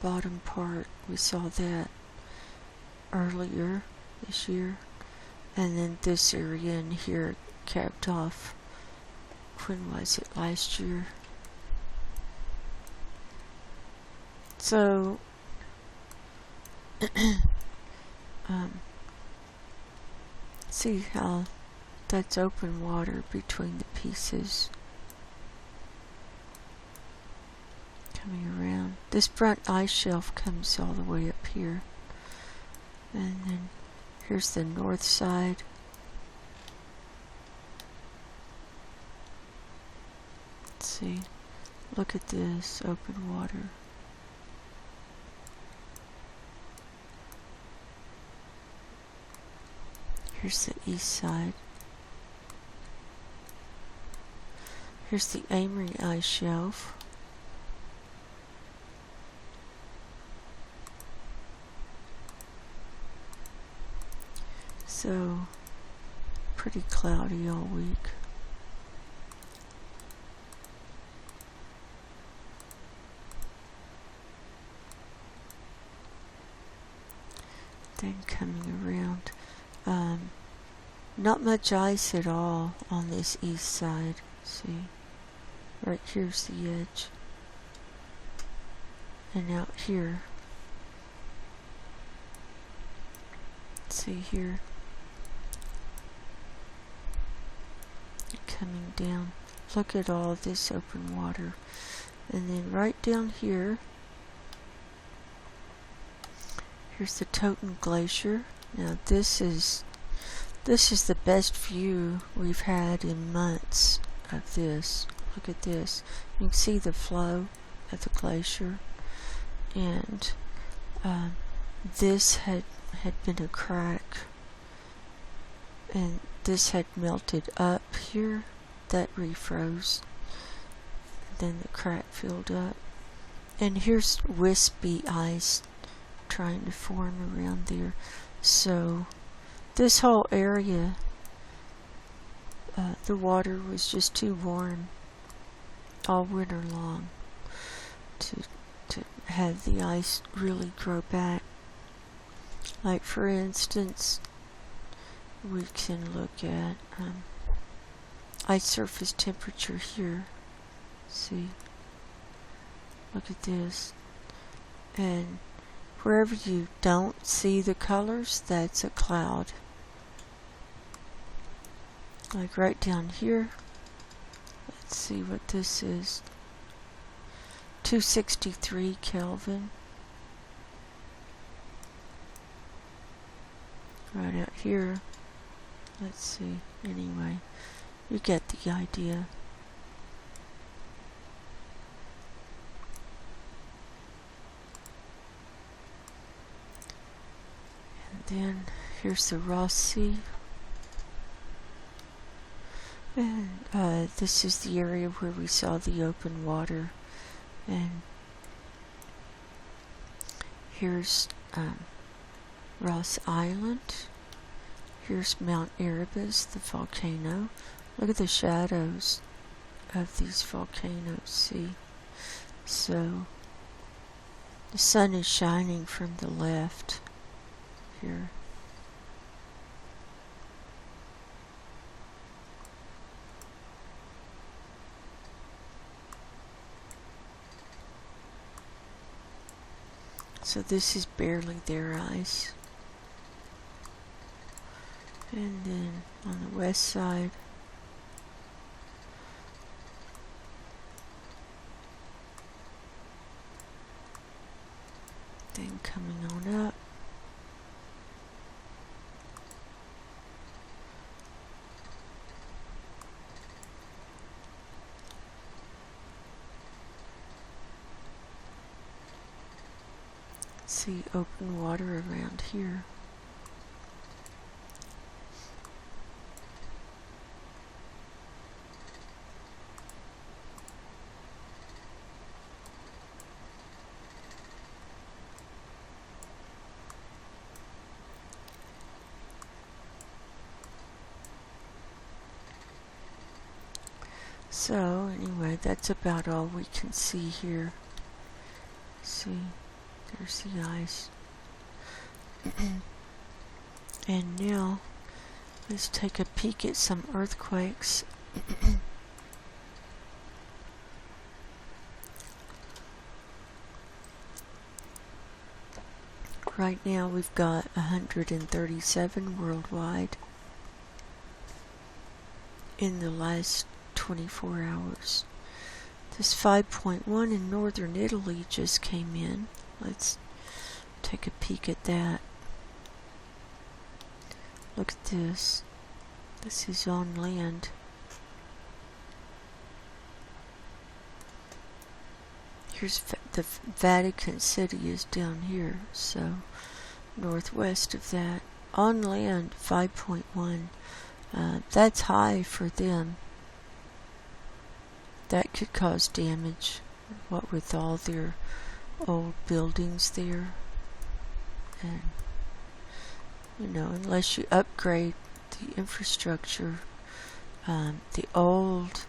bottom part. We saw that earlier this year. And then this area in here capped off. When was it? Last year. So see how that's open water between the pieces coming around. This Brunt Ice Shelf comes all the way up here, and then here's the north side. Let's see, look at this open water. Here's the east side. Here's the Amory Ice Shelf. So, pretty cloudy all week. Then coming around. Not much ice at all on this east side. See, right here's the edge, and out here, see here, coming down. Look at all this open water, and then right down here, here's the Totten Glacier. Now this is the best view we've had in months of this. Look at this. You can see the flow of the glacier, and this had been a crack, and this had melted up here. That refroze. Then the crack filled up, and here's wispy ice trying to form around there. So this whole area, the water was just too warm all winter long to have the ice really grow back. Like for instance, we can look at ice surface temperature here. See, look at this, and wherever you don't see the colors, that's a cloud. Like right down here, let's see what this is, 263 Kelvin. Right out here, let's see, anyway, you get the idea. And then here's the Ross Sea. And this is the area where we saw the open water. And here's Ross Island. Here's Mount Erebus, the volcano. Look at the shadows of these volcanoes, see? So the sun is shining from the left here. So this is barely their ice. And then on the west side, then coming on up, see open water around here. So anyway, that's about all we can see here. See, there's the ice. And now let's take a peek at some earthquakes. Right now we've got 137 worldwide in the last 24 hours. This 5.1 in northern Italy just came in. Let's take a peek at that. Look at this. This is on land. Here's the Vatican City is down here, so northwest of that. On land, 5.1. That's high for them. That could cause damage, what with all their old buildings there. And, you know, unless you upgrade the infrastructure, the old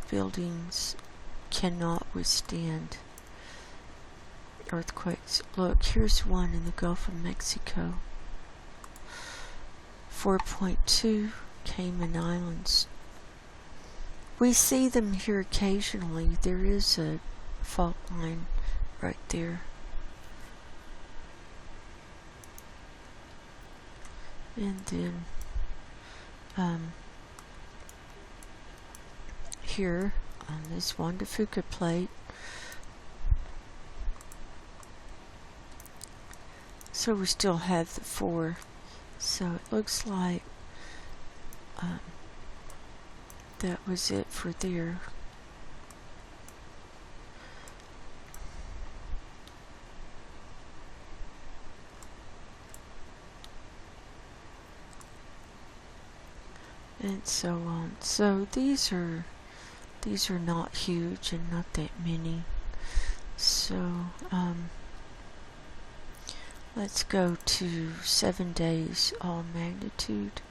buildings cannot withstand earthquakes. Look, here's one in the Gulf of Mexico. 4.2 Cayman Islands. We see them here occasionally. There is a fault line right there. And then here on this Juan de Fuca plate. So we still have the 4. So it looks like that was it for there. And so on. So these are not huge and not that many. So let's go to 7 days all magnitude.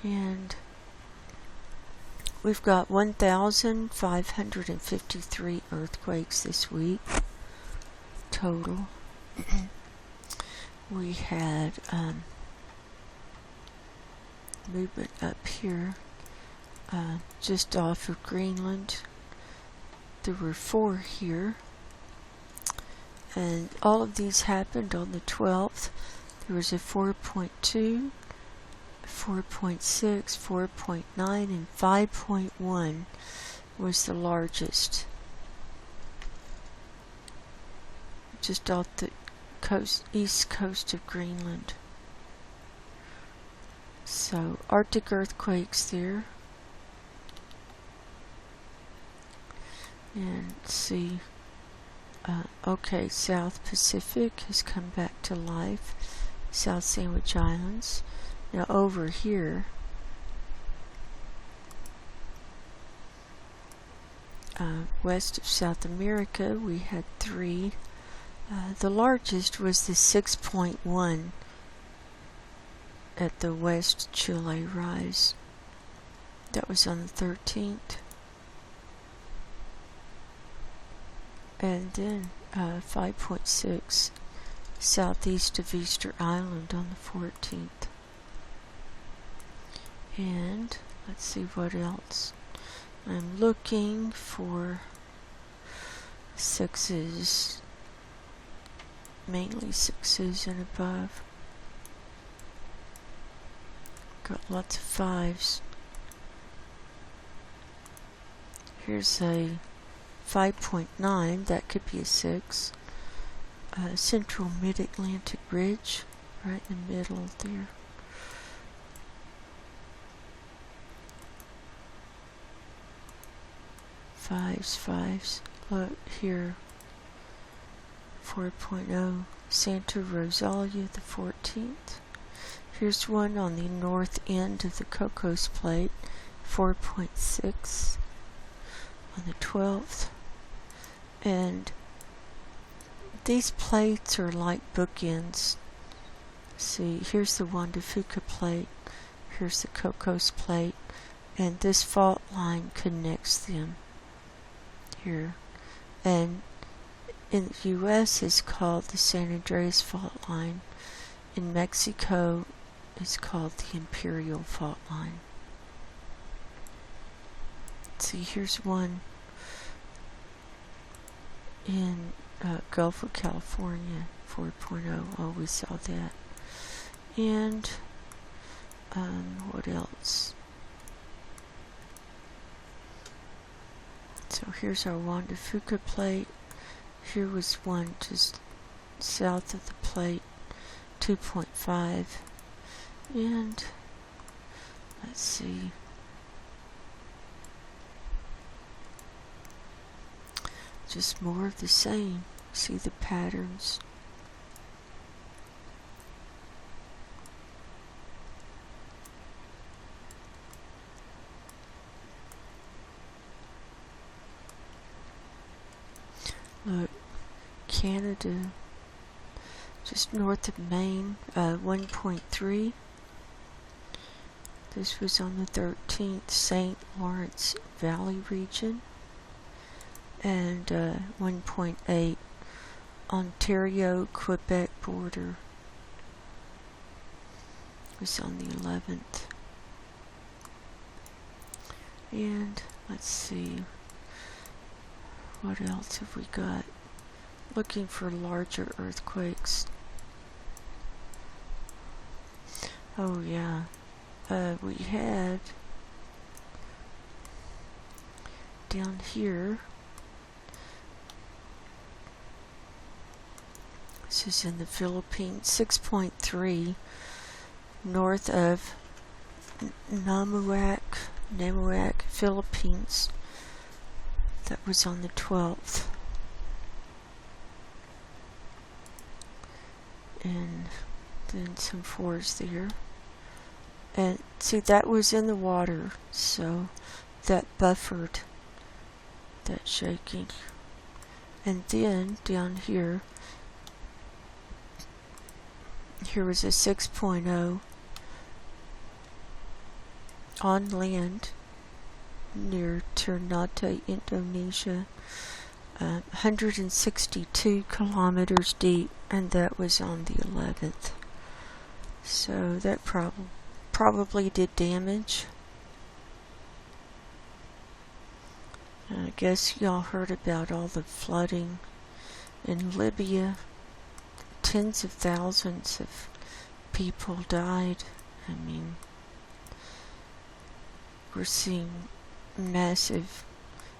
And we've got 1,553 earthquakes this week total. We had movement up here just off of Greenland. There were 4 here, and all of these happened on the 12th. There was a 4.2, 4.6, 4.9, and 5.1 was the largest. Just off the east coast of Greenland. So, Arctic earthquakes there. And see, okay, South Pacific has come back to life. South Sandwich Islands. Now over here, west of South America, we had 3. The largest was the 6.1 at the West Chile rise. That was on the 13th. And then 5.6 southeast of Easter Island on the 14th. And let's see what else. I'm looking for 6s, mainly 6s and above. Got lots of 5s. Here's a 5.9, that could be a 6. Central Mid-Atlantic Ridge, right in the middle there. Fives. Look here. 4.0. Santa Rosalia, the 14th. Here's one on the north end of the Cocos Plate, 4.6 on the 12th. And these plates are like bookends. See, here's the Juan de Fuca plate, here's the Cocos plate, and this fault line connects them here. And in the U.S. it's called the San Andreas fault line. In Mexico it's called the Imperial fault line. See, here's one in Gulf of California, 4.0. Oh, we saw that. And what else? So here's our Juan de Fuca plate. Here was one just south of the plate, 2.5. And let's see. Just more of the same. See the patterns. Look, Canada, just north of Maine, 1.3. This was on the 13th, St. Lawrence Valley region. And 1.8, Ontario-Quebec border was on the 11th. And let's see, what else have we got? Looking for larger earthquakes. Oh yeah, we had down here. This is in the Philippines, 6.3 north of Namuac, Philippines. That was on the 12th. And then some 4s there. And see, that was in the water, so that buffered that shaking. And then down here, here was a 6.0 on land near Ternate, Indonesia, 162 kilometers deep, and that was on the 11th. So that probably did damage. I guess y'all heard about all the flooding in Libya. Tens of thousands of people died. I mean, we're seeing massive,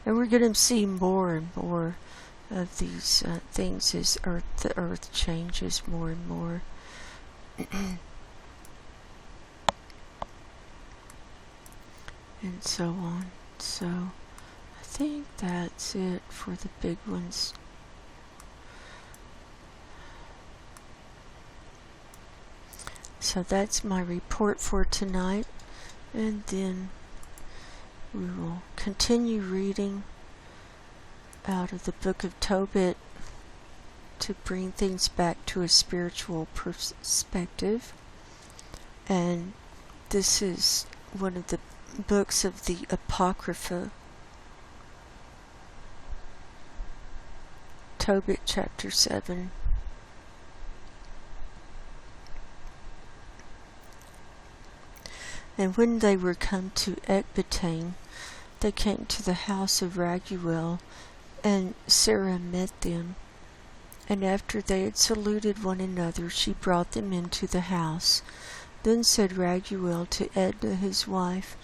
and we're going to see more and more of these things as the earth changes more and more. And so on. So I think that's it for the big ones. So that's my report for tonight, and then we will continue reading out of the book of Tobit to bring things back to a spiritual perspective. And this is one of the books of the Apocrypha. Tobit chapter 7. And when they were come to Ecbatane, they came to the house of Raguel, and Sarah met them. And after they had saluted one another, she brought them into the house. Then said Raguel to Edna his wife,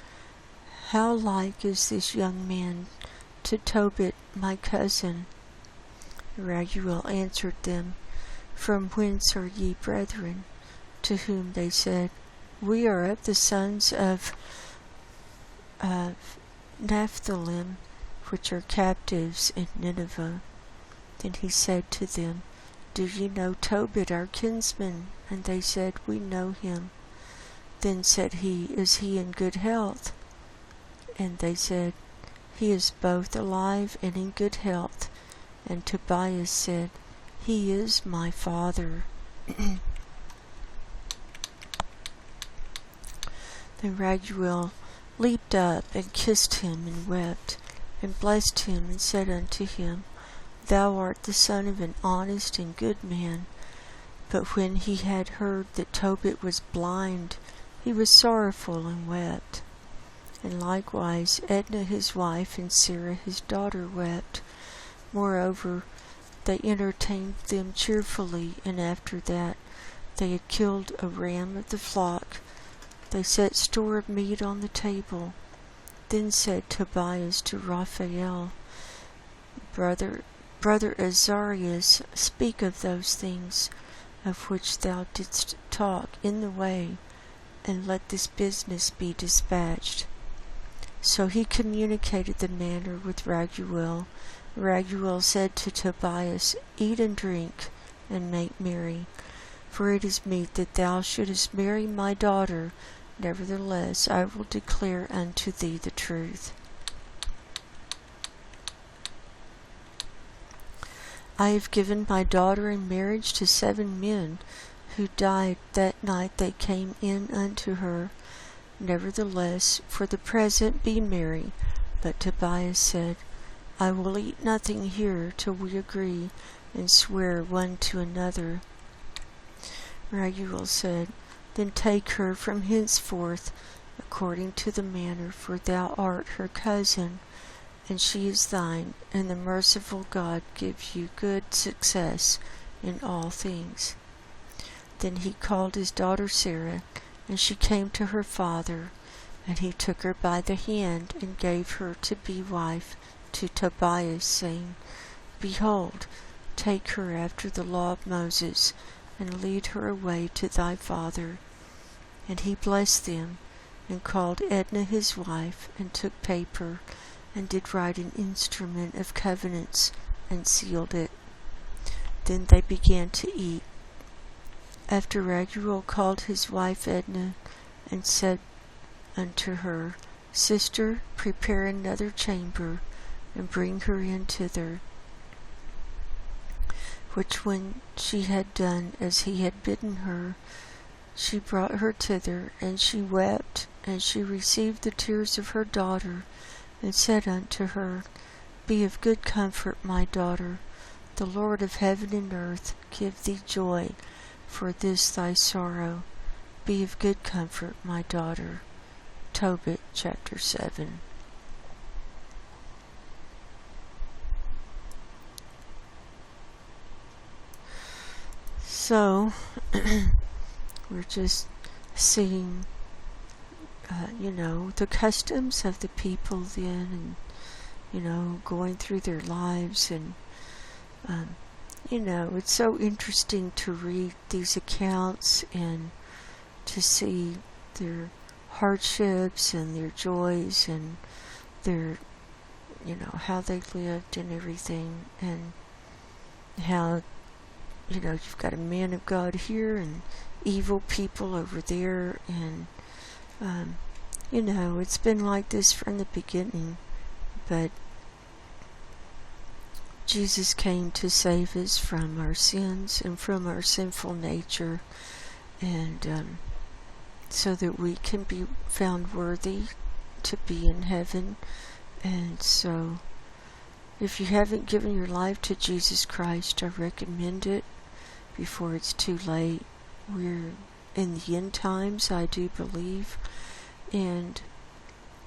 How like is this young man to Tobit my cousin? Raguel answered them, From whence are ye brethren? To whom they said, We are of the sons of Naphthalim, which are captives in Nineveh. Then he said to them, Do ye know Tobit our kinsman? And they said, We know him. Then said he, Is he in good health? And they said, He is both alive and in good health. And Tobias said, He is my father. Then Raguel leaped up and kissed him and wept, and blessed him and said unto him, Thou art the son of an honest and good man. But when he had heard that Tobit was blind, he was sorrowful and wept. And likewise Edna his wife and Sarah his daughter wept. Moreover, they entertained them cheerfully, and after that they had killed a ram of the flock. They set store of meat on the table. Then said Tobias to Raphael, Brother Azarias, speak of those things of which thou didst talk in the way, and let this business be dispatched. So he communicated the matter with Raguel. Raguel said to Tobias, Eat and drink, and make merry, for it is meet that thou shouldest marry my daughter. Nevertheless, I will declare unto thee the truth. I have given my daughter in marriage to 7 men, who died that night they came in unto her. Nevertheless, for the present be merry. But Tobias said, I will eat nothing here till we agree, and swear one to another. Raguel said, Then take her from henceforth, according to the manner, for thou art her cousin, and she is thine, and the merciful God give you good success in all things. Then he called his daughter Sarah, and she came to her father, and he took her by the hand, and gave her to be wife to Tobias, saying, Behold, take her after the law of Moses, and lead her away to thy father. And he blessed them, and called Edna his wife, and took paper, and did write an instrument of covenants, and sealed it. Then they began to eat. After Raguel called his wife Edna, and said unto her, Sister, prepare another chamber, and bring her in thither. Which when she had done as he had bidden her, she brought her thither, and she wept, And she received the tears of her daughter, and said unto her, Be of good comfort, my daughter. The Lord of heaven and earth give thee joy for this thy sorrow. Be of good comfort, my daughter. Tobit, chapter 7. So, we're just seeing, the customs of the people then, and, going through their lives. And, it's so interesting to read these accounts and to see their hardships and their joys and their, how they lived and everything, and how, you've got a man of God here and evil people over there, and, it's been like this from the beginning, but Jesus came to save us from our sins and from our sinful nature, and so that we can be found worthy to be in heaven. And so, if you haven't given your life to Jesus Christ, I recommend it before it's too late. We're in the end times, I do believe, and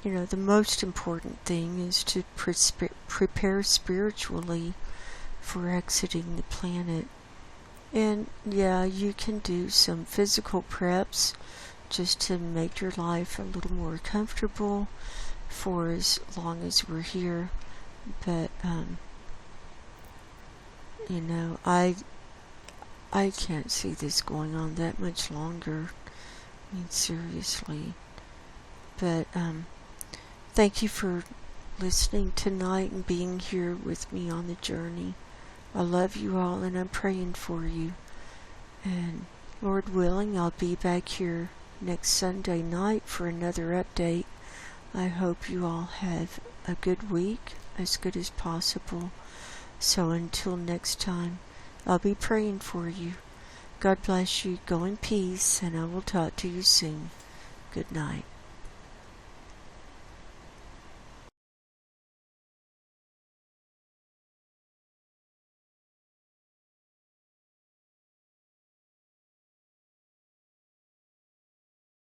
the most important thing is to prepare spiritually for exiting the planet. And yeah, you can do some physical preps just to make your life a little more comfortable for as long as we're here. But, I can't see this going on that much longer. I mean, seriously. But, thank you for listening tonight and being here with me on the journey. I love you all, and I'm praying for you. And Lord willing, I'll be back here next Sunday night for another update. I hope you all have a good week, as good as possible. So until next time, I'll be praying for you. God bless you. Go in peace, and I will talk to you soon. Good night.